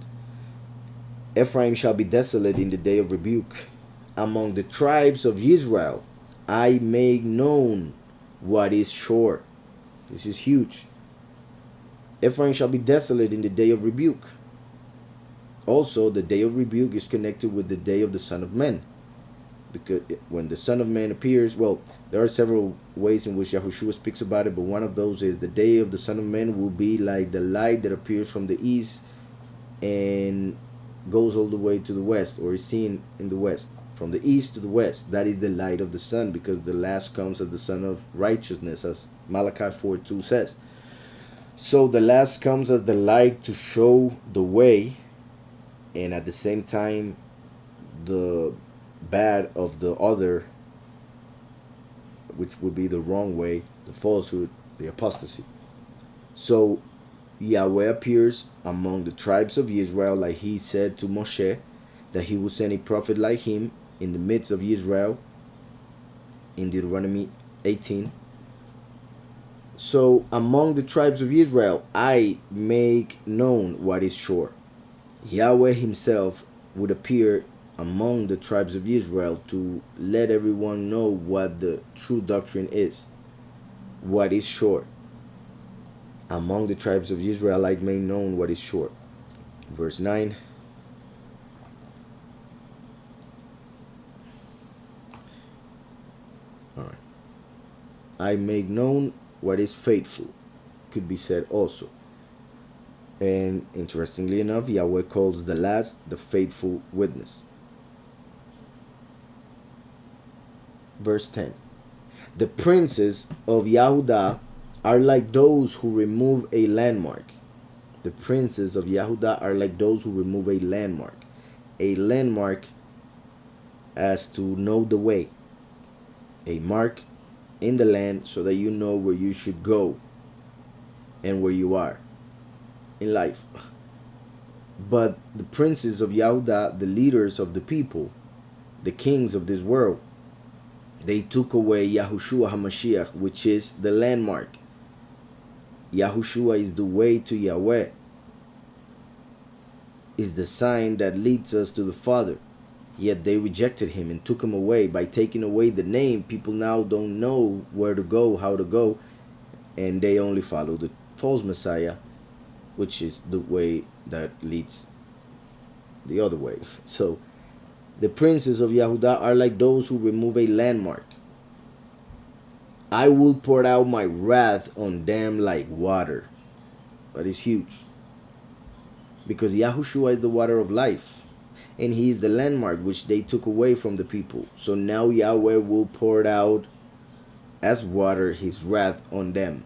Ephraim shall be desolate in the day of rebuke. Among the tribes of Israel, I make known what is sure. This is huge. Ephraim shall be desolate in the day of rebuke. Also, the day of rebuke is connected with the day of the Son of Man. Because when the Son of Man appears, well, there are several ways in which Yahushua speaks about it, but one of those is the day of the Son of Man will be like the light that appears from the east and goes all the way to the west, or is seen in the west. From the east to the west, that is the light of the sun, because the last comes as the Son of Righteousness, as Malachi 4:2 says. So the last comes as the light to show the way, and at the same time the bad of the other, which would be the wrong way, the falsehood, the apostasy. So Yahweh appears among the tribes of Israel, like he said to Moshe that he would send a prophet like him in the midst of Israel in Deuteronomy 18. So among the tribes of Israel, I make known what is sure. Yahweh himself would appear among the tribes of Israel to let everyone know what the true doctrine is, what is sure. Among the tribes of Israel, I make known what is sure. Verse 9. All right. I make known what is faithful, could be said also. And interestingly enough, Yahweh calls the last the faithful witness. Verse 10. The princes of Yahudah are like those who remove a landmark. The princes of Yahudah are like those who remove a landmark. A landmark as to know the way. A mark in the land so that you know where you should go and where you are in life. But the princes of Yahudah, the leaders of the people, the kings of this world, they took away Yahushua HaMashiach, which is the landmark. Yahushua is the way to Yahweh, is the sign that leads us to the Father. Yet they rejected him and took him away. By taking away the name, people now don't know where to go, how to go, and they only follow the false Messiah, which is the way that leads the other way. So the princes of Yahudah are like those who remove a landmark. I will pour out my wrath on them like water. That is huge. Because Yahushua is the water of life. And he is the landmark which they took away from the people. So now Yahweh will pour out as water his wrath on them.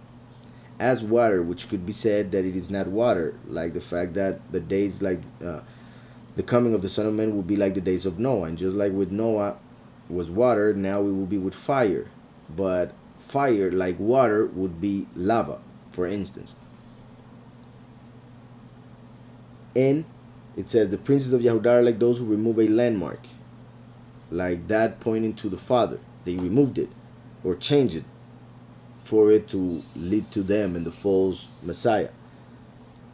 As water, which could be said that it is not water. Like the fact that the days like the coming of the Son of Man will be like the days of Noah. And just like with Noah was water, now it will be with fire. But fire, like water, would be lava, for instance. And it says the princes of Yahudah are like those who remove a landmark, like that pointing to the Father. They removed it or changed it for it to lead to them and the false Messiah.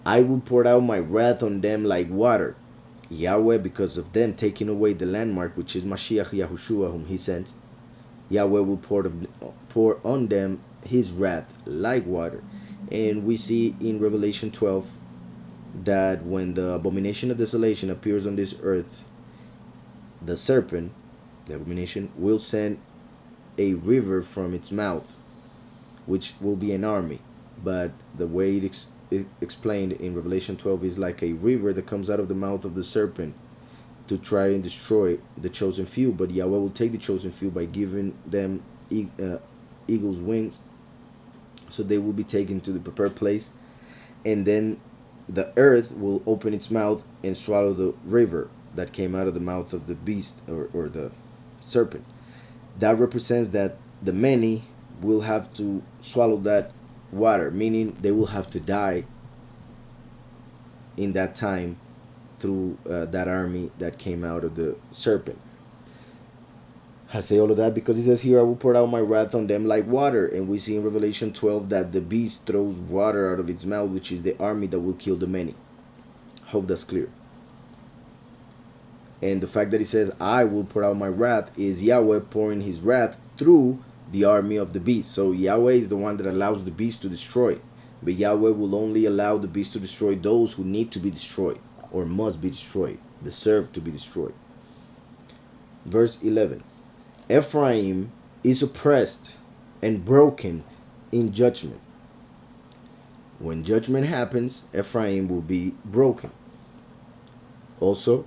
I will pour out my wrath on them like water. Yahweh, because of them taking away the landmark, which is Mashiach Yahushua, whom he sent, Yahweh will pour on them his wrath like water. And we see in Revelation 12 that when the abomination of desolation appears on this earth, the serpent, the abomination, will send a river from its mouth, which will be an army. But the way it explained in Revelation 12 is like a river that comes out of the mouth of the serpent to try and destroy the chosen few. But Yahweh will take the chosen few by giving them eagle's wings, so they will be taken to the prepared place, and then the earth will open its mouth and swallow the river that came out of the mouth of the beast or the serpent. That represents that the many will have to swallow that water, meaning they will have to die in that time through that army that came out of the serpent. I say all of that because he says here, I will pour out my wrath on them like water. And we see in Revelation 12 that the beast throws water out of its mouth, which is the army that will kill the many. Hope that's clear. And the fact that he says, I will pour out my wrath, is Yahweh pouring his wrath through the army of the beast. So Yahweh is the one that allows the beast to destroy. But Yahweh will only allow the beast to destroy those who need to be destroyed, or must be destroyed, deserve to be destroyed. Verse 11. Ephraim is oppressed and broken in judgment. When judgment happens, Ephraim will be broken. Also,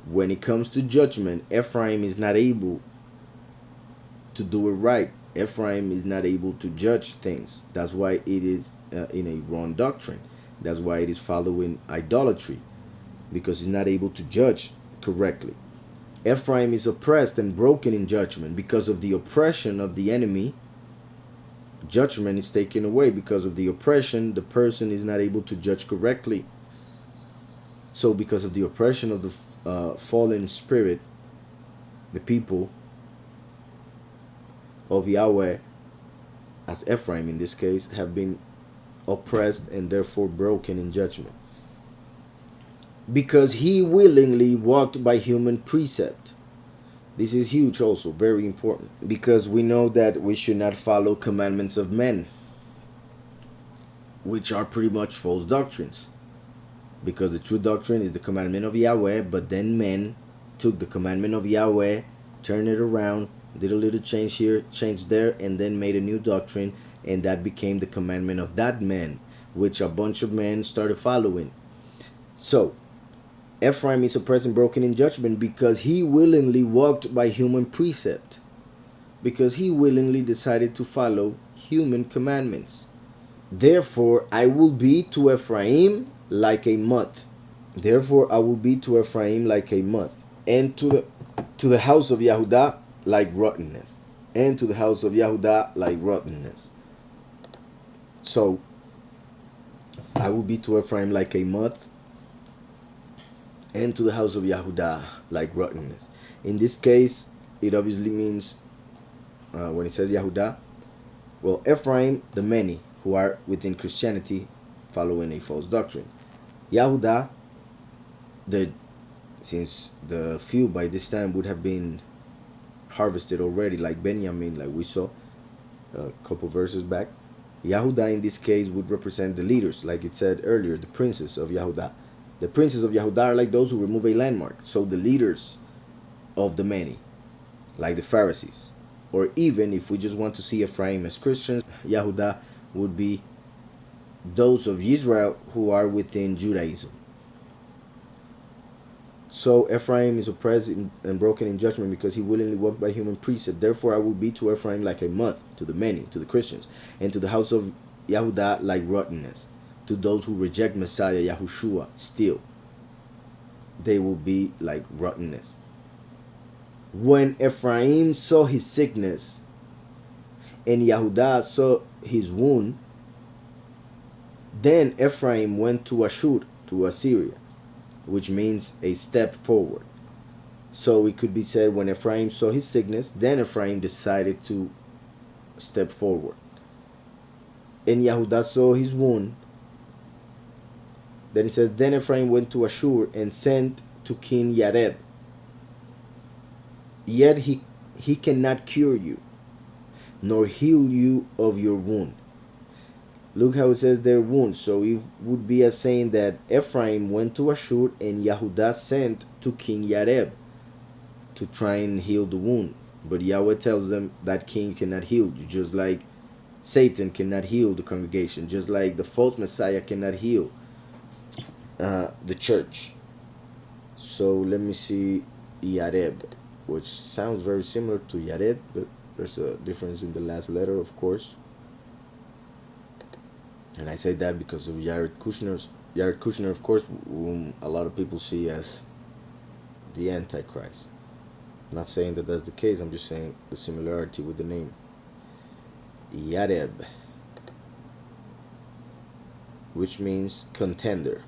when it comes to judgment, Ephraim is not able to do it right. Ephraim is not able to judge things. That's why it is in a wrong doctrine. That's why it is following idolatry, because it's not able to judge correctly. Ephraim is oppressed and broken in judgment because of the oppression of the enemy. Judgment is taken away because of the oppression. The person is not able to judge correctly. So because of the oppression of the fallen spirit, the people of Yahweh, as Ephraim in this case, have been oppressed and therefore broken in judgment. Because he willingly walked by human precept. This is huge also, very important. Because we know that we should not follow commandments of men, which are pretty much false doctrines. Because the true doctrine is the commandment of Yahweh, but then men took the commandment of Yahweh, turned it around, did a little change here, change there, and then made a new doctrine, and that became the commandment of that man, which a bunch of men started following. So, Ephraim is oppressed and broken in judgment because he willingly walked by human precept. Because he willingly decided to follow human commandments. Therefore, I will be to Ephraim like a moth. Therefore, I will be to Ephraim like a moth, and to the house of Yahudah like rottenness. And to the house of Yahudah like rottenness. So, I will be to Ephraim like a moth, and to the house of Yahudah like rottenness. In this case, it obviously means, when it says Yahudah, well, Ephraim, the many who are within Christianity following a false doctrine. Yahudah, since the few by this time would have been harvested already, like Benjamin, like we saw a couple verses back. Yahudah in this case would represent the leaders, like it said earlier, the princes of Yahudah. The princes of Yahudah are like those who remove a landmark. So the leaders of the many, like the Pharisees. Or even if we just want to see Ephraim as Christians, Yahudah would be those of Israel who are within Judaism. So Ephraim is oppressed and broken in judgment because he willingly walked by human precept. Therefore I will be to Ephraim like a moth, to the many, to the Christians, and to the house of Yahudah like rottenness. To those who reject Messiah Yahushua still, they will be like rottenness. When Ephraim saw his sickness and Yahudah saw his wound, then Ephraim went to Ashur, to Assyria, which means a step forward. So it could be said, when Ephraim saw his sickness, then Ephraim decided to step forward. And Yahudah saw his wound. Then it says, then Ephraim went to Ashur and sent to King Yareb. Yet he cannot cure you, nor heal you of your wound. Look how it says their wound. So it would be as saying that Ephraim went to Ashur and Yahudah sent to King Yareb to try and heal the wound. But Yahweh tells them that king cannot heal you, just like Satan cannot heal the congregation, just like the false Messiah cannot heal the church. So let me see Yareb, which sounds very similar to Yared, but there's a difference in the last letter, of course. And I say that because of Yared Kushner, of course, whom a lot of people see as the Antichrist. I'm not saying that that's the case, I'm just saying the similarity with the name. Yareb, which means contender.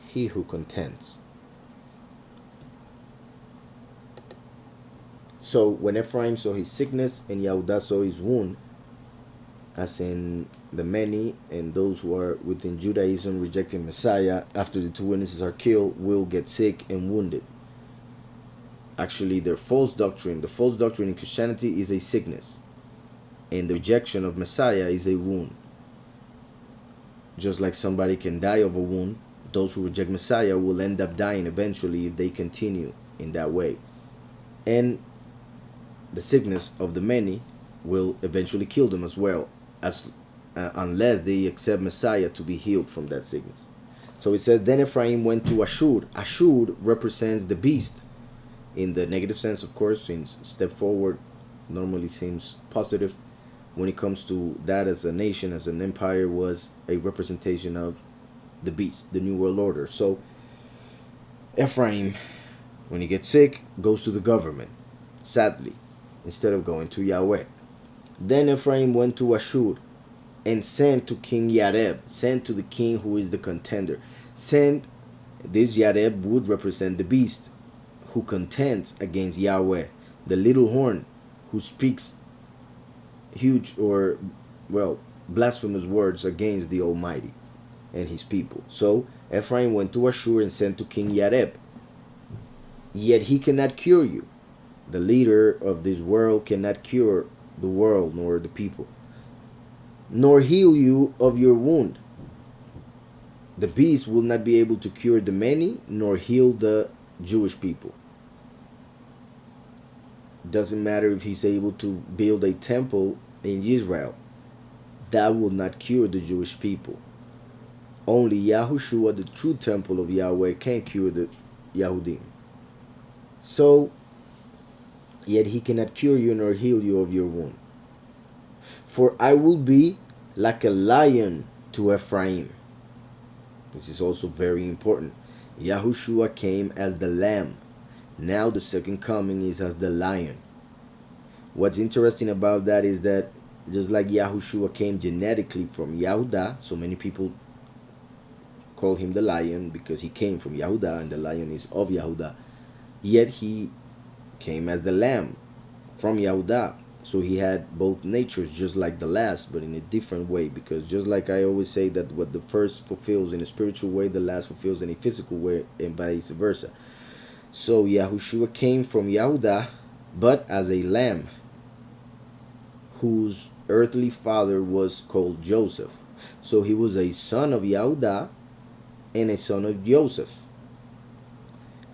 He who contends. So when Ephraim saw his sickness and Yahudah saw his wound, as in the many and those who are within Judaism rejecting Messiah after the two witnesses are killed will get sick and wounded. Actually, their false doctrine, the false doctrine in Christianity is a sickness, and the rejection of Messiah is a wound. Just like somebody can die of a wound, those who reject Messiah will end up dying eventually if they continue in that way. And the sickness of the many will eventually kill them as well, as unless they accept Messiah to be healed from that sickness. So it says, then Ephraim went to Ashur. Ashur represents the beast in the negative sense, of course, since step forward normally seems positive. When it comes to that, as a nation, as an empire, was a representation of the beast, the New World Order. So Ephraim, when he gets sick, goes to the government, sadly, instead of going to Yahweh. Then Ephraim went to Ashur and sent to King Yareb, sent to the king who is the contender. Sent, this Yareb would represent the beast who contends against Yahweh, the little horn who speaks huge or, well, blasphemous words against the Almighty and his people. So Ephraim went to Ashur and sent to King Yareb. Yet he cannot cure you. The leader of this world cannot cure the world nor the people, nor heal you of your wound. The beast will not be able to cure the many nor heal the Jewish people. Doesn't matter if he's able to build a temple in Israel. That will not cure the Jewish people. Only Yahushua, the true temple of Yahweh, can cure the Yahudim. So, yet he cannot cure you nor heal you of your wound. For I will be like a lion to Ephraim. This is also very important. Yahushua came as the lamb. Now the second coming is as the lion. What's interesting about that is that just like Yahushua came genetically from Yahudah, so many people call him the lion because he came from Yahudah and the lion is of Yahudah. Yet he came as the lamb from Yahudah. So he had both natures just like the last, but in a different way, because just like I always say that what the first fulfills in a spiritual way, the last fulfills in a physical way, and vice versa. So Yahushua came from Yahudah, but as a lamb, whose earthly father was called Joseph. So he was a son of Yahudah and a son of Joseph.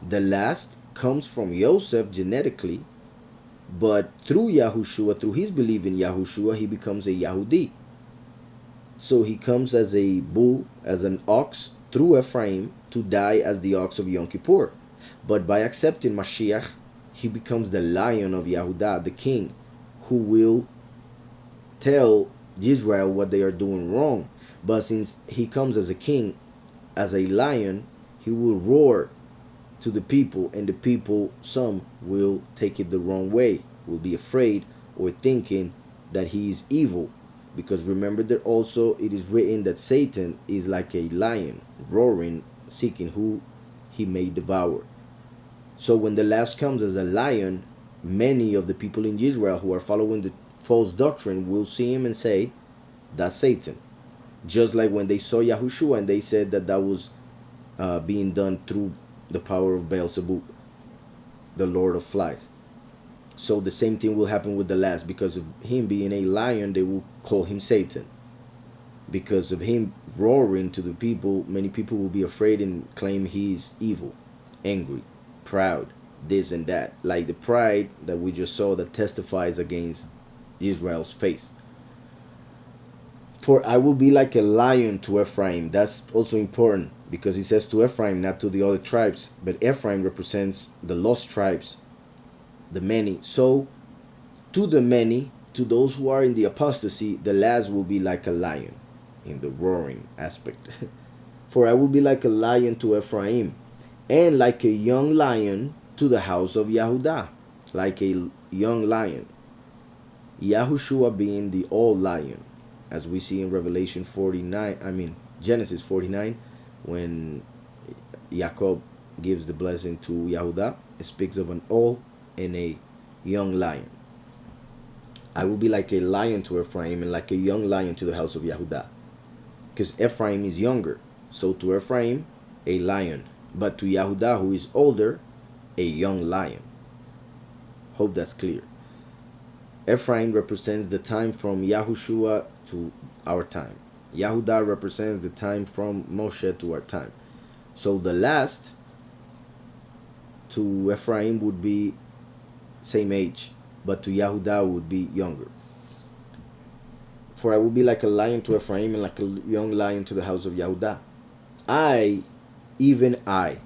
The last comes from Joseph genetically, but through Yahushua, through his belief in Yahushua, he becomes a Yahudi. So he comes as a bull, as an ox, through Ephraim, to die as the ox of Yom Kippur. But by accepting Mashiach, he becomes the lion of Yahudah, the king, who will tell Israel what they are doing wrong. But since he comes as a king, as a lion, he will roar to the people, and the people, some will take it the wrong way, will be afraid or thinking that he is evil. Because remember that also it is written that Satan is like a lion, roaring, seeking who he may devour. So when the last comes as a lion, many of the people in Israel who are following the false doctrine will see him and say, that's Satan. Just like when they saw Yahushua and they said that that was being done through the power of Beelzebub, the Lord of Flies. So the same thing will happen with the last. Because of him being a lion, they will call him Satan. Because of him roaring to the people, many people will be afraid and claim he's evil, angry, proud, this and that. Like the pride that we just saw that testifies against Israel's face. For I will be like a lion to Ephraim. That's also important, because he says to Ephraim, not to the other tribes. But Ephraim represents the lost tribes, the many. So to the many, to those who are in the apostasy, the last will be like a lion in the roaring aspect. For I will be like a lion to Ephraim, and like a young lion to the house of Yahudah. Like a young lion. Yahushua being the old lion, as we see in Revelation 49, Genesis 49, when Jacob gives the blessing to Yahudah, it speaks of an old and a young lion. I will be like a lion to Ephraim and like a young lion to the house of Yahudah. Because Ephraim is younger. So to Ephraim, a lion. But to Yahudah, who is older, a young lion. Hope that's clear. Ephraim represents the time from Yahushua to our time. Yahudah represents the time from Moshe to our time. So the last to Ephraim would be same age, but to Yahudah would be younger. For I will be like a lion to Ephraim and like a young lion to the house of Yahudah. I, even I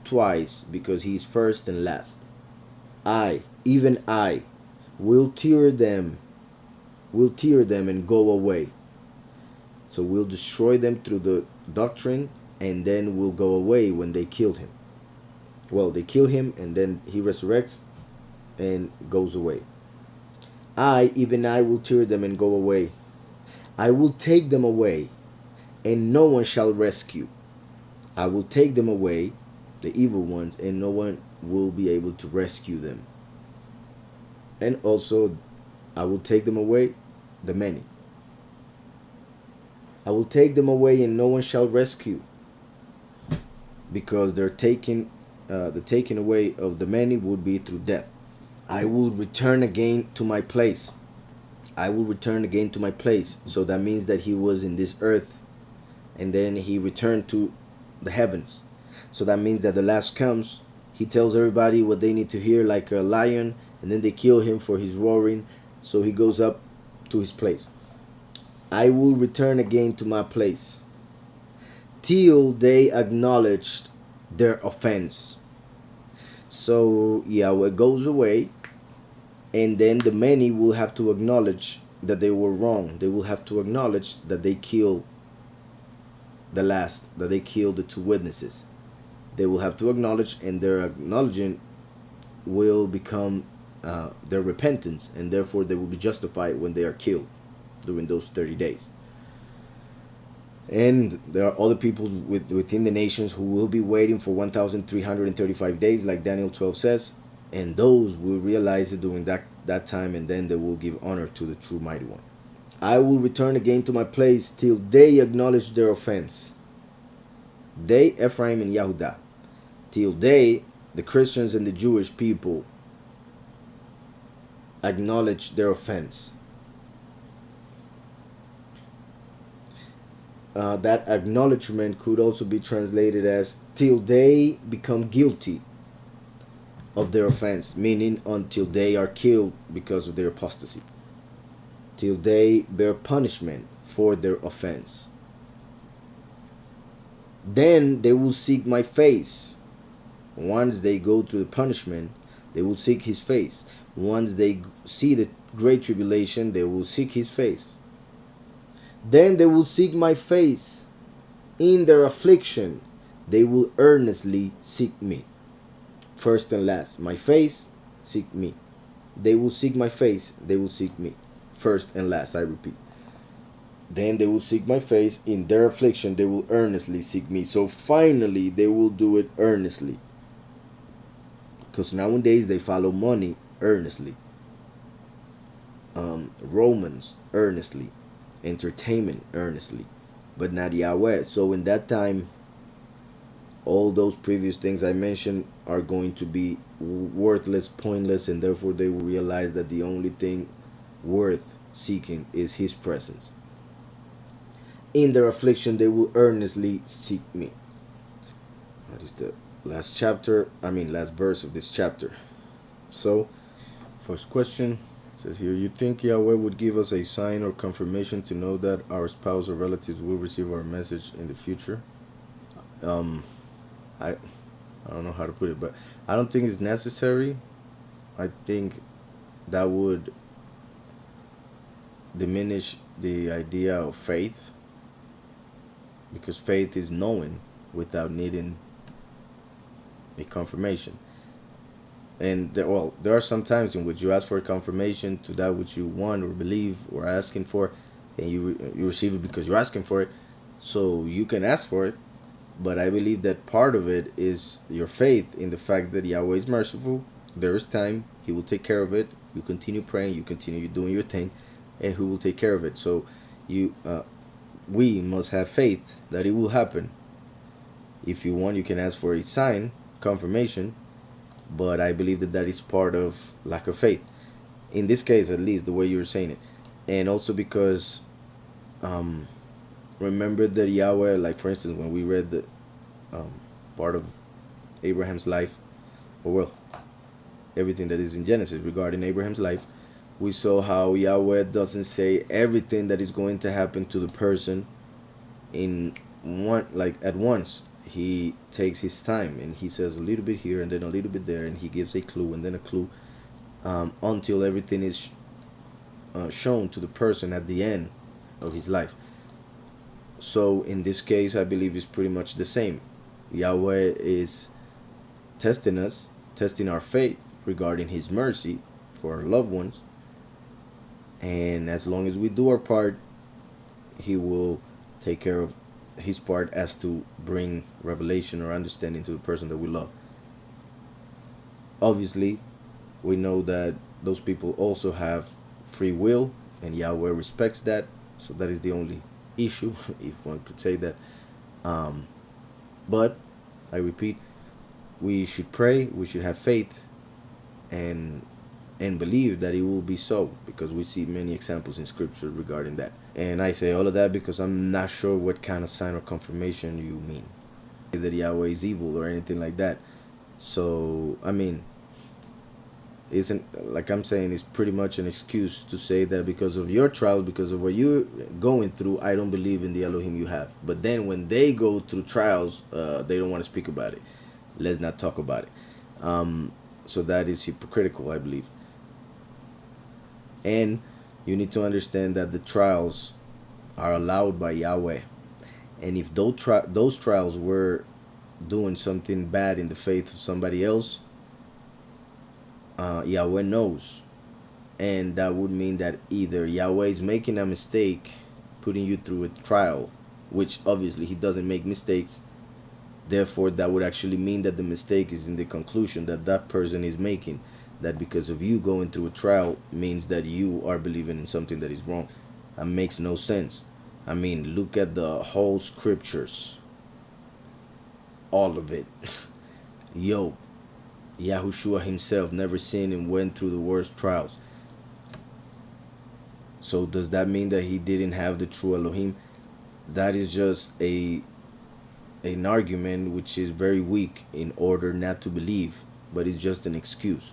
twice, because he is first and last. I, even I, will tear them and go away. So we'll destroy them through the doctrine, and then we'll go away when they killed him. Well, they kill him, and then he resurrects and goes away. I, even I, will tear them and go away. I will take them away, and no one shall rescue. I will take them away, the evil ones, and no one will be able to rescue them. And also, I will take them away, the many. I will take them away, and no one shall rescue. Because they're taken, the taking away of the many would be through death. I will return again to my place. I will return again to my place. So that means that he was in this earth, and then he returned to the heavens. So that means that the last comes. He tells everybody what they need to hear like a lion, and then they kill him for his roaring. So he goes up to his place. I will return again to my place, till they acknowledged their offense. So Yahweh goes away, and then the many will have to acknowledge that they were wrong. They will have to acknowledge that they killed the last, that they killed the two witnesses. They will have to acknowledge, and their acknowledging will become their repentance, and therefore they will be justified when they are killed during those 30 days. And there are other peoples within the nations who will be waiting for 1,335 days, like Daniel 12 says, and those will realize it during that time, and then they will give honor to the true mighty one. I will return again to my place till they acknowledge their offense. They, Ephraim and Yahudah. Till they, the Christians and the Jewish people, acknowledge their offense. That acknowledgement could also be translated as till they become guilty of their offense, meaning until they are killed because of their apostasy, till they bear punishment for their offense. Then they will seek my face. Once they go through the punishment, they will seek his face. Once they see the great tribulation, they will seek his face. Then they will seek my face. In their affliction, they will earnestly seek me. First and last, my face, seek me. They will seek my face, they will seek me. First and last, I repeat. Then they will seek my face. In their affliction, they will earnestly seek me. So finally, they will do it earnestly. Because nowadays, they follow money earnestly. Romans earnestly. Entertainment earnestly. But not Yahweh. So in that time, all those previous things I mentioned are going to be worthless, pointless, and therefore they will realize that the only thing worth seeking is his presence. In their affliction, they will earnestly seek me. That is the last verse of this chapter. So, first question says here, you think Yahweh would give us a sign or confirmation to know that our spouse or relatives will receive our message in the future? I don't know how to put it, but I don't think it's necessary. I think that would diminish the idea of faith, because faith is knowing without needing a confirmation. And there are some times in which you ask for a confirmation to that which you want or believe or asking for, and you receive it because you're asking for it. So you can ask for it, but I believe that part of it is your faith in the fact that Yahweh is merciful. There is time; He will take care of it. You continue praying, you continue doing your thing, and He will take care of it. So we must have faith that it will happen. If you want, you can ask for a sign, confirmation, but I believe that is part of lack of faith. In this case, at least, the way you're saying it. And also because remember that Yahweh, like for instance, when we read the part of Abraham's life, or well, everything that is in Genesis regarding Abraham's life, we saw how Yahweh doesn't say everything that is going to happen to the person in one, like at once. He takes his time and he says a little bit here and then a little bit there, and he gives a clue and then a clue, until everything is shown to the person at the end of his life. So in this case, I believe it's pretty much the same. Yahweh is testing us, testing our faith regarding His mercy for our loved ones, and as long as we do our part, He will take care of His part as to bring revelation or understanding to the person that we love. Obviously, we know that those people also have free will, and Yahweh respects that, so that is the only issue, if one could say that. But I repeat, we should pray, we should have faith, and believe that it will be so, because we see many examples in scripture regarding that. And I say all of that because I'm not sure what kind of sign or confirmation you mean, that Yahweh is evil or anything like that. So I mean, isn't, like I'm saying, it's pretty much an excuse to say that because of your trials, because of what you're going through, I don't believe in the Elohim you have. But then when they go through trials, they don't want to speak about it. Let's not talk about it. So that is hypocritical, I believe. And you need to understand that the trials are allowed by Yahweh. And if those trials were doing something bad in the faith of somebody else, Yahweh knows. And that would mean that either Yahweh is making a mistake putting you through a trial, which obviously He doesn't make mistakes. Therefore, that would actually mean that the mistake is in the conclusion that that person is making. That because of you going through a trial means that you are believing in something that is wrong. That makes no sense. I mean, look at the whole scriptures. All of it. Yahushua himself never sinned and went through the worst trials. So does that mean that he didn't have the true Elohim? That is just an argument which is very weak in order not to believe, but it's just an excuse.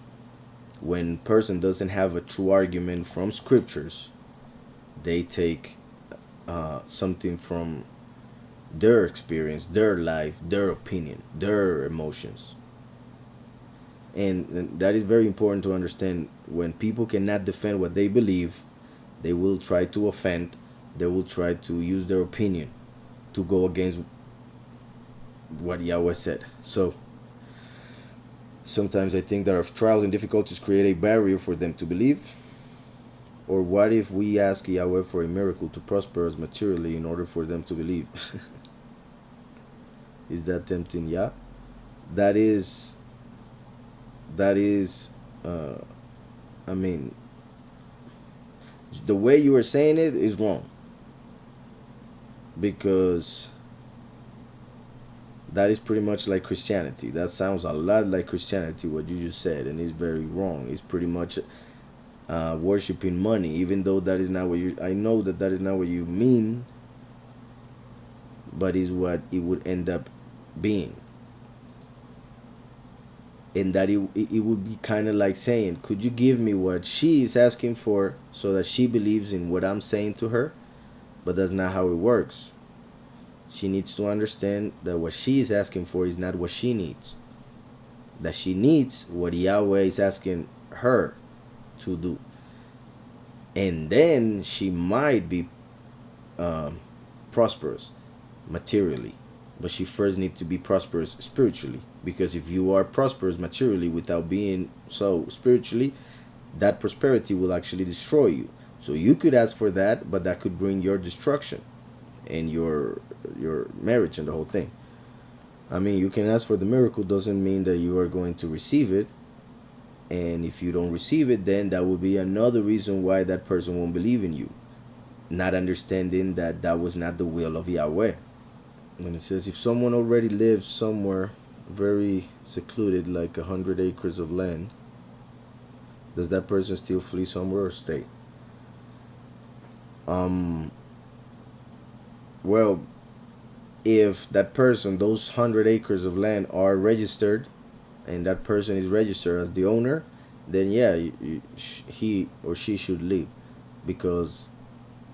When a person doesn't have a true argument from scriptures, they take something from their experience, their life, their opinion, their emotions. And that is very important to understand. When people cannot defend what they believe, they will try to offend, they will try to use their opinion to go against what Yahweh said. So sometimes I think that our trials and difficulties create a barrier for them to believe. Or what if we ask Yahweh for a miracle to prosper us materially in order for them to believe? Is that tempting? Yeah. That is I mean, the way you are saying it is wrong, because that is pretty much like Christianity. That sounds a lot like Christianity, what you just said, and it's very wrong. It's pretty much worshiping money, even though that is not what you, I know that is not what you mean, but is what it would end up being. And that it would be kind of like saying, could you give me what she is asking for so that she believes in what I'm saying to her? But that's not how it works. She needs to understand that what she is asking for is not what she needs. That she needs what Yahweh is asking her to do. And then she might be prosperous materially. But she first needs to be prosperous spiritually. Because if you are prosperous materially without being so spiritually, that prosperity will actually destroy you. So you could ask for that, but that could bring your destruction and your marriage and the whole thing. I mean, you can ask for the miracle, doesn't mean that you are going to receive it. And if you don't receive it, then that would be another reason why that person won't believe in you, not understanding that that was not the will of Yahweh. And it says, if someone already lives somewhere very secluded, like 100 acres of land, does that person still flee somewhere or stay? Well, if that person, those 100 acres of land are registered, and that person is registered as the owner, then yeah, he or she should leave, because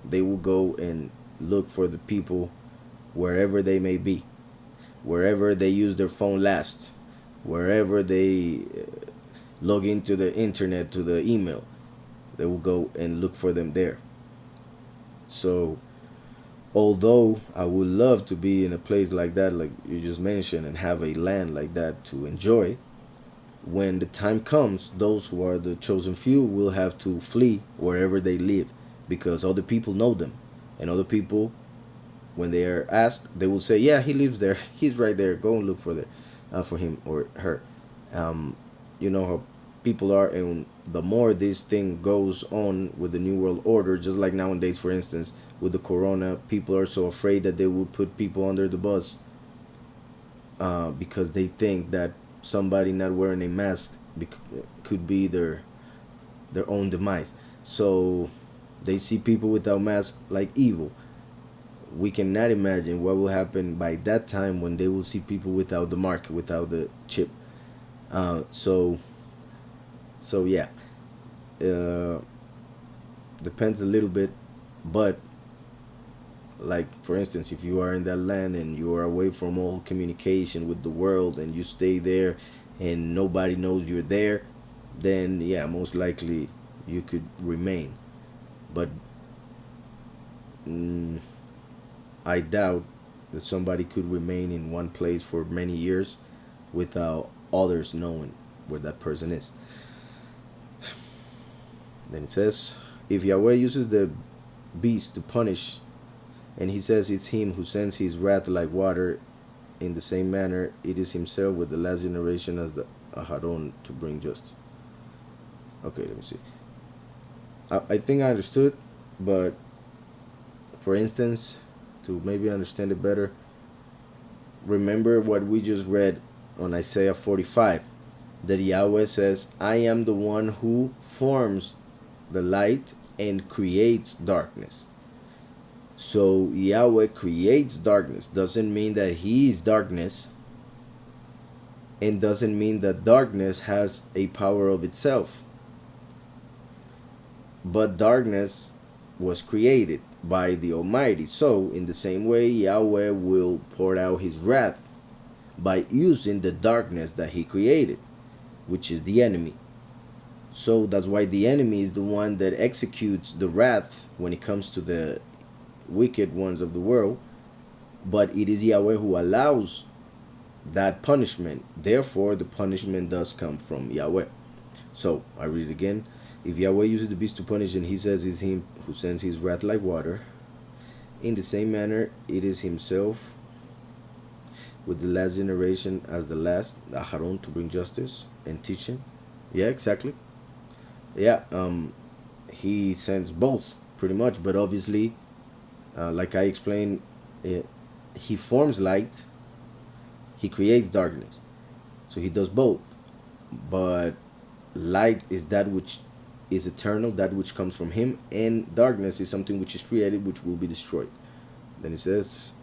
they will go and look for the people wherever they may be, wherever they use their phone last, wherever they log into the internet, to the email, they will go and look for them there. So although I would love to be in a place like that, like you just mentioned, and have a land like that to enjoy, when the time comes, those who are the chosen few will have to flee wherever they live, because other people know them, and other people, when they are asked, they will say, yeah, he lives there, he's right there, go and look for him or her. You know how people are, and the more this thing goes on with the new world order, just like nowadays, for instance, with the corona, people are so afraid that they will put people under the bus, because they think that somebody not wearing a mask could be their own demise. So they see people without masks like evil. We cannot imagine what will happen by that time when they will see people without the mark, without the chip. So yeah, depends a little bit, but like for instance, if you are in that land and you are away from all communication with the world, and you stay there and nobody knows you're there, then yeah, most likely you could remain. But I doubt that somebody could remain in one place for many years without others knowing where that person is. Then it says, if Yahweh uses the beast to punish, and he says it's him who sends his wrath like water, in the same manner it is himself with the last generation as the Aharon to bring justice. Okay, let me see. I think I understood, but for instance, to maybe understand it better, remember what we just read on Isaiah 45, that Yahweh says, I am the one who forms the light and creates darkness. So Yahweh creates darkness. Doesn't mean that he is darkness, and doesn't mean that darkness has a power of itself. But darkness was created by the Almighty. So in the same way, Yahweh will pour out his wrath by using the darkness that he created, which is the enemy. So that's why the enemy is the one that executes the wrath when it comes to the wicked ones of the world, but it is Yahweh who allows that punishment. Therefore, the punishment does come from Yahweh. So I read it again. If Yahweh uses the beast to punish, and he says it's him who sends his wrath like water, in the same manner it is himself with the last generation as the last, Aharon, to bring justice and teaching. Yeah, exactly. Yeah, he sends both pretty much, but obviously, like I explained, he forms light, he creates darkness, so he does both. But light is that which is eternal, that which comes from him, and darkness is something which is created, which will be destroyed. Then it says,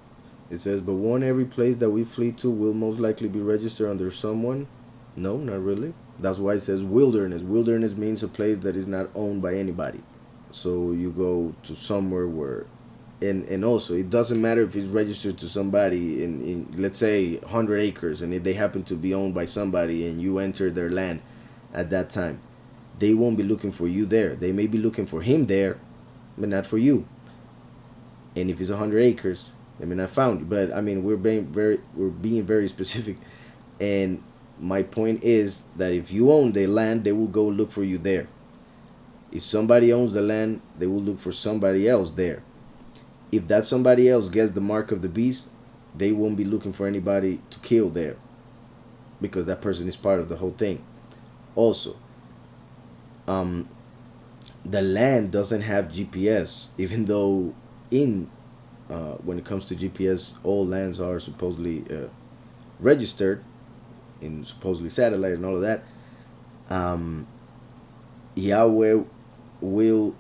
but won't every place that we flee to will most likely be registered under someone? No, not really. That's why it says wilderness. Wilderness means a place that is not owned by anybody. So you go to somewhere where, and also it doesn't matter if it's registered to somebody in let's say 100 acres, and if they happen to be owned by somebody and you enter their land at that time, they won't be looking for you there. They may be looking for him there, but not for you. And if it's 100 acres, they may not found you. But I mean, we're being very specific. And my point is that if you own the land, they will go look for you there. If somebody owns the land, they will look for somebody else there. If that somebody else gets the mark of the beast, they won't be looking for anybody to kill there, because that person is part of the whole thing. Also, um, the land doesn't have GPS, even though in when it comes to GPS, all lands are supposedly registered in supposedly satellite and all of that. um, Yahweh will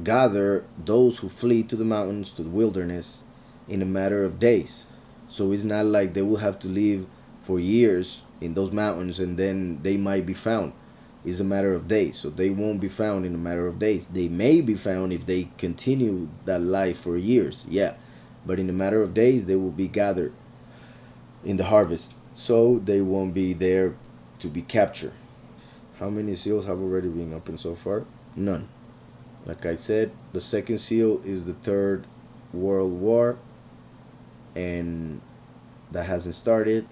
gather those who flee to the mountains, to the wilderness, in a matter of days. So it's not like they will have to live for years in those mountains and then they might be found. It's a matter of days. So they won't be found in a matter of days. They may be found if they continue that life for years, yeah. But in a matter of days, they will be gathered in the harvest. So they won't be there to be captured. How many seals have already been opened so far? None. Like I said, the second seal is the Third World War, and that hasn't started,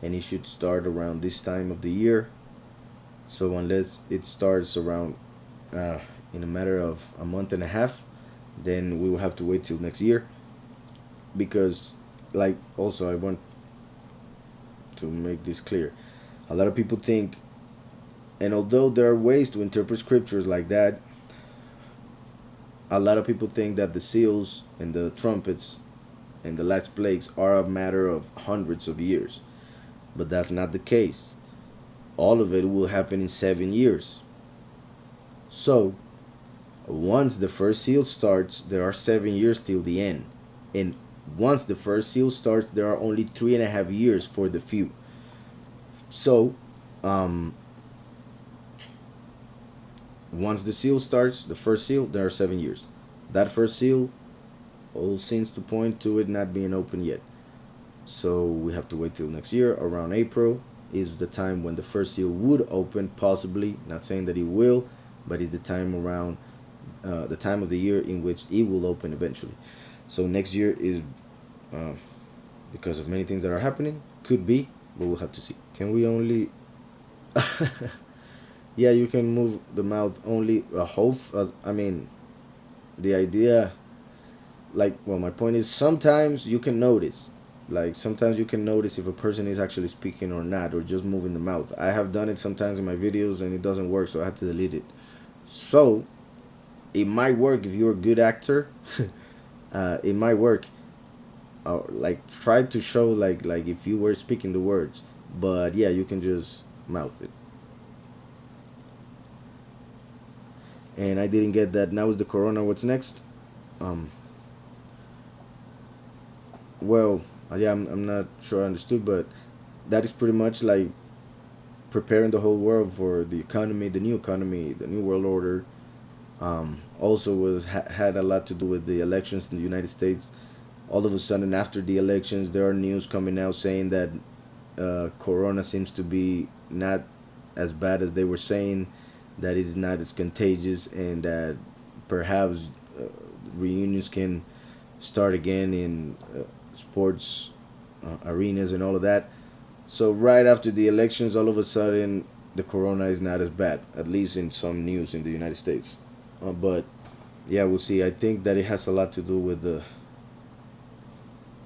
and it should start around this time of the year. So unless it starts around in a matter of a month and a half, then we will have to wait till next year. Because, like, also I want to make this clear. A lot of people think, and although there are ways to interpret scriptures like that, a lot of people think that the seals and the trumpets and the last plagues are a matter of hundreds of years. But that's not the case. All of it will happen in 7 years. So, once the first seal starts, there are 7 years till the end. And once the first seal starts, there are only 3.5 years for the few. So, once the seal starts, the first seal, there are 7 years. That first seal, all seems to point to it not being open yet. So we have to wait till next year. Around April is the time when the first seal would open, possibly. Not saying that it will, but it's the time around the time of the year in which it will open eventually. So next year is because of many things that are happening. Could be, but we'll have to see. Can we only? Yeah, you can move the mouth only. I mean, the idea. Like, well, my point is sometimes you can notice. Like, sometimes you can notice if a person is actually speaking or not, or just moving the mouth. I have done it sometimes in my videos and it doesn't work, so I had to delete it. So, it might work if you're a good actor. It might work. Like, try to show like if you were speaking the words. But yeah, you can just mouth it. And I didn't get that. Now is the corona. What's next? Well, yeah, I'm not sure I understood, but that is pretty much like preparing the whole world for the economy, the new world order. Also had a lot to do with the elections in the United States. All of a sudden, after the elections, there are news coming out saying that Corona seems to be not as bad as they were saying, that it is not as contagious, and that perhaps reunions can start again in sports arenas and all of that. So right after the elections, all of a sudden, the corona is not as bad, at least in some news in the United States. But yeah, we'll see. I think that it has a lot to do with the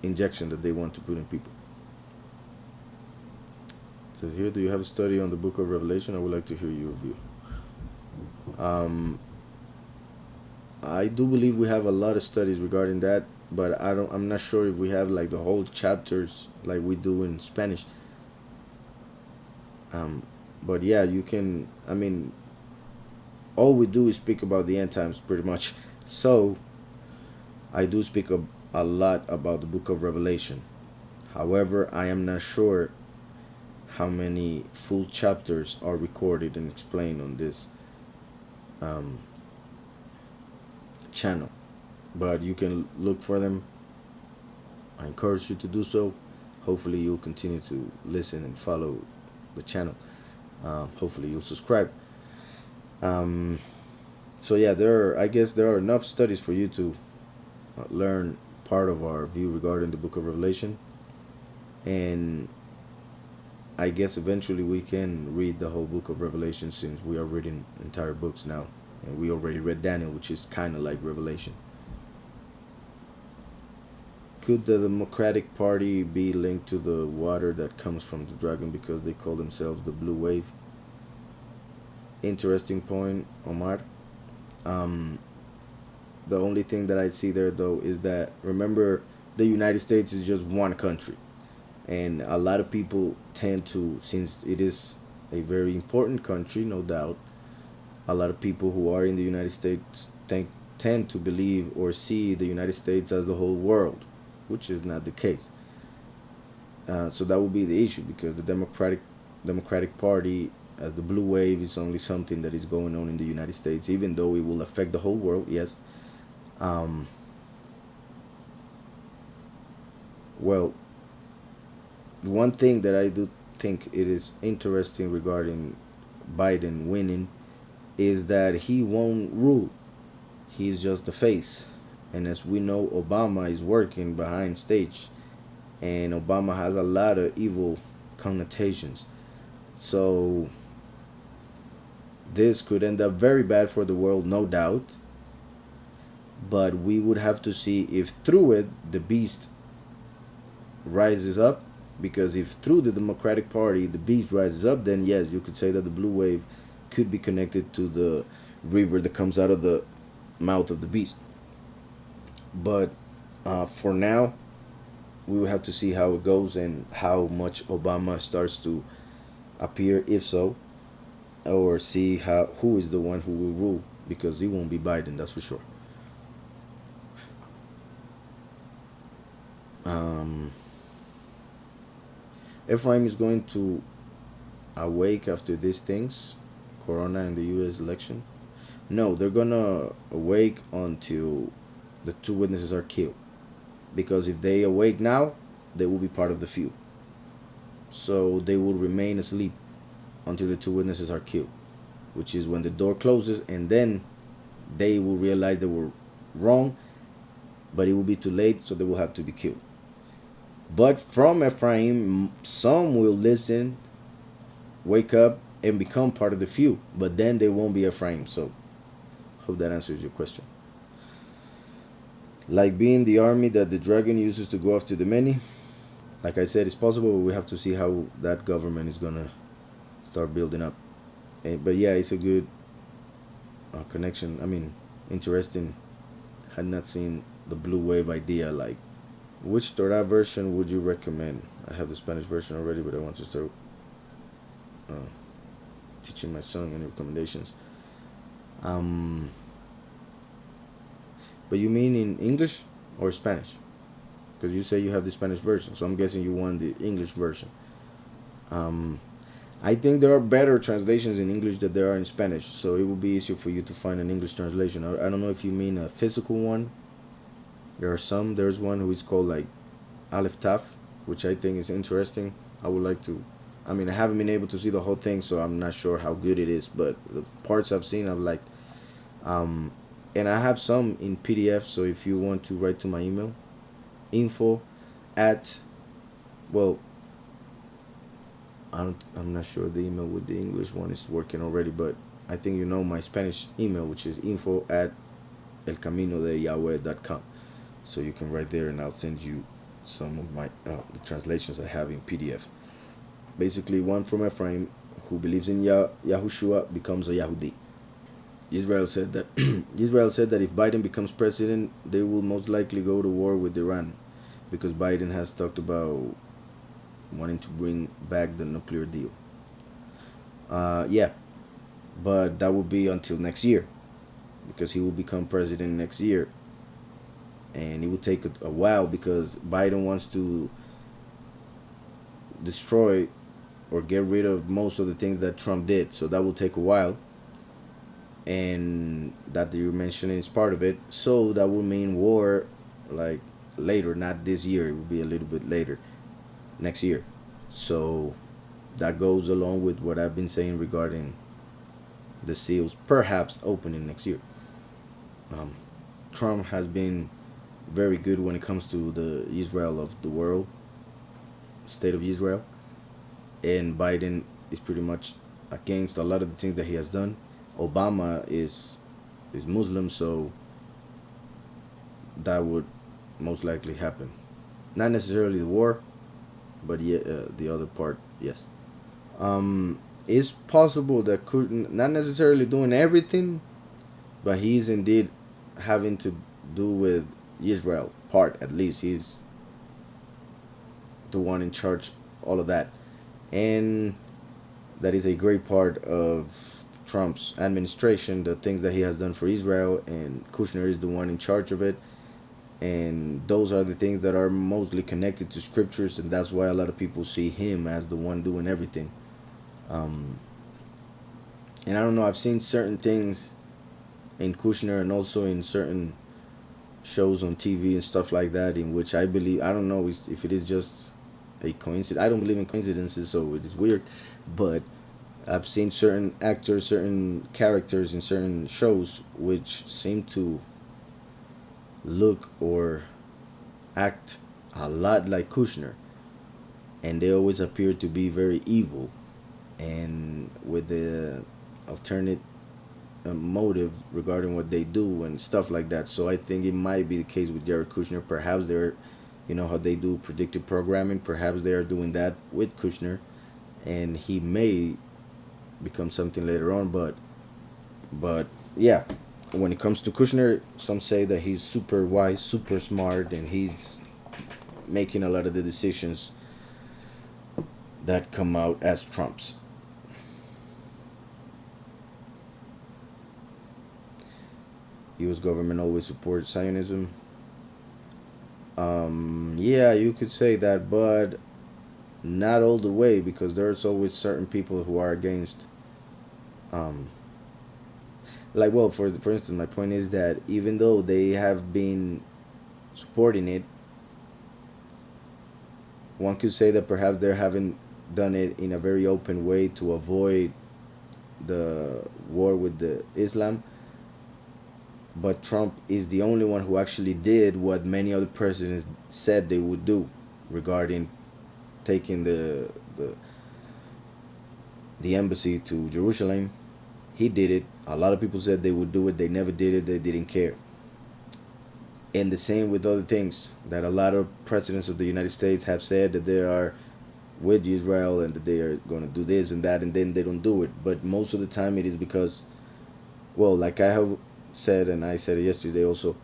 injection that they want to put in people. It says here, do you have a study on the book of Revelation? I would like to hear your view. I do believe we have a lot of studies regarding that, but I'm not sure if we have like the whole chapters like we do in Spanish. But yeah, you can. I mean, all we do is speak about the end times, pretty much. So I do speak a lot about the book of Revelation. However, I am not sure how many full chapters are recorded and explained on this channel, but you can look for them. I encourage you to do so. Hopefully you'll continue to listen and follow the channel. Hopefully you'll subscribe. So yeah, I guess there are enough studies for you to learn part of our view regarding the book of Revelation, and I guess eventually we can read the whole book of Revelation, since we are reading entire books now, and we already read Daniel, which is kind of like Revelation. Could the Democratic Party be linked to the water that comes from the dragon because they call themselves the Blue Wave? interesting point, Omar. Um, the only thing that I see there though is that, remember, the United States is just one country, and a lot of people tend to, since it is a very important country, no doubt, a lot of people who are in the United States tend to believe or see the United States as the whole world, which is not the case. So that would be the issue, because the Democratic Party, as the blue wave, is only something that is going on in the United States, even though it will affect the whole world. Yes. Um, well, one thing that I do think it is interesting regarding Biden winning is that he won't rule. He's just the face. And as we know, Obama is working behind stage, and Obama has a lot of evil connotations. So this could end up very bad for the world, no doubt. But we would have to see if through it the beast rises up. Because if through the Democratic Party the beast rises up, then yes, you could say that the blue wave could be connected to the river that comes out of the mouth of the beast. But for now, we will have to see how it goes and how much Obama starts to appear, if so, or see who is the one who will rule, because it won't be Biden, that's for sure. Um, Ephraim is going to awake after these things, Corona and the U.S. election. No, they're gonna awake until the two witnesses are killed. Because if they awake now, they will be part of the few. So they will remain asleep until the two witnesses are killed, which is when the door closes, and then they will realize they were wrong, but it will be too late, so they will have to be killed. But from Ephraim, some will listen, wake up, and become part of the few, but then they won't be Ephraim. So hope that answers your question. Like being the army that the dragon uses to go after the many, like I said, it's possible, but we have to see how that government is gonna start building up. But yeah, it's a good connection. I mean, interesting. Had not seen the blue wave idea. Like, which Torah version would you recommend? I have the Spanish version already, but I want to start teaching my son any recommendations. But you mean in English or Spanish? Because you say you have the Spanish version, so I'm guessing you want the English version. I think there are better translations in English than there are in Spanish, so it will be easier for you to find an English translation. I don't know if you mean a physical one. There are some. There's one who is called like Aleph Taf, which I think is interesting. I would like to. I mean, I haven't been able to see the whole thing, so I'm not sure how good it is. But the parts I've seen, I've liked. And I have some in PDF. So if you want to write to my email, info at, well, I'm not sure the email with the English one is working already, but I think you know my Spanish email, which is info at elcaminodeYahweh.com. So you can write there, and I'll send you some of my the translations I have in PDF. Basically, one from Ephraim who believes in Yahushua becomes a Yahudi. Israel said that if Biden becomes president, they will most likely go to war with Iran, because Biden has talked about wanting to bring back the nuclear deal. Yeah, but that will be until next year, because he will become president next year, and it will take a while, because Biden wants to destroy or get rid of most of the things that Trump did, so that will take a while, and that you're mentioning is part of it. So that will mean war, like later, not this year. It will be a little bit later, next year. So that goes along with what I've been saying regarding the seals perhaps opening next year. Trump has been very good when it comes to the Israel of the world, state of Israel, and Biden is pretty much against a lot of the things that he has done. Obama is Muslim, so that would most likely happen. Not necessarily the war, but yeah, the other part, yes. it's possible that not necessarily doing everything, but he's indeed having to do with Israel part, at least he's the one in charge all of that. And that is a great part of Trump's administration, the things that he has done for Israel, and Kushner is the one in charge of it. And those are the things that are mostly connected to scriptures, and that's why a lot of people see him as the one doing everything. um, and I don't know, I've seen certain things in Kushner and also in certain shows on TV and stuff like that, in which I believe, I don't know if it is just a coincidence. I don't believe in coincidences, so it is weird. But I've seen certain actors, certain characters in certain shows which seem to look or act a lot like Kushner, and they always appear to be very evil and with the alternate motive regarding what they do and stuff like that. So I think it might be the case with Jared Kushner. Perhaps they're, you know how they do predictive programming. Perhaps they are doing that with Kushner, and he may become something later on. But yeah, when it comes to Kushner, some say that he's super wise, super smart, and he's making a lot of the decisions that come out as Trump's. U.S. government always supports Zionism. Yeah, you could say that, but not all the way, because there's always certain people who are against. Um, like, well, for instance, my point is that even though they have been supporting it, one could say that perhaps they haven't done it in a very open way to avoid the war with the Islam. But Trump is the only one who actually did what many other presidents said they would do regarding taking the embassy to Jerusalem. He did it. A lot of people said they would do it. They never did it. They didn't care. And the same with other things that a lot of presidents of the United States have said that they are with Israel and that they are going to do this and that, and then they don't do it. But most of the time it is because, well, like I have said, and I said it yesterday also,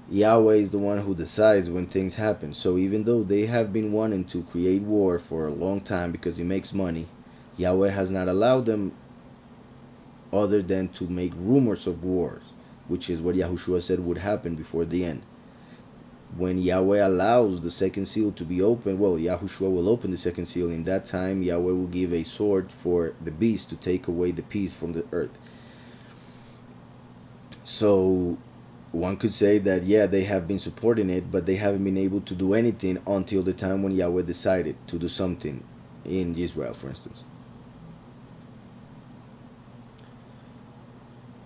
Yahweh is the one who decides when things happen. So even though they have been wanting to create war for a long time because he makes money, Yahweh has not allowed them other than to make rumors of wars, which is what Yahushua said would happen before the end. When Yahweh allows the second seal to be opened, well, Yahushua will open the second seal. In that time, Yahweh will give a sword for the beast to take away the peace from the earth. So one could say that, yeah, they have been supporting it, but they haven't been able to do anything until the time when Yahweh decided to do something in Israel, for instance.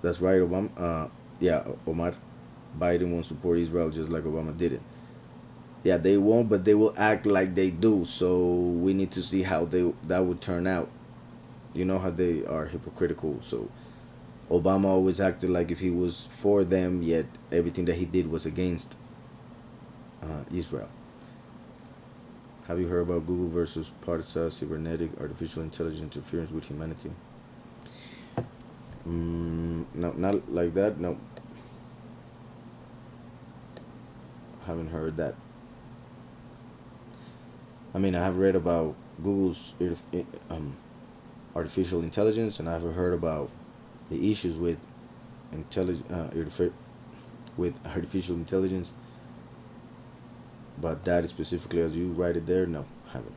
That's right, Obama. Yeah, Omar. Biden won't support Israel just like Obama did it. Yeah, they won't, but they will act like they do. So we need to see how that would turn out. You know how they are hypocritical. So Obama always acted like if he was for them, yet everything that he did was against Israel. Have you heard about Google versus Parsa cybernetic artificial intelligence interference with humanity? No, not like that. No, haven't heard that. I mean, I have read about Google's artificial intelligence, and I've heard about the issues with with artificial intelligence. But that specifically, as you write it there, no, haven't.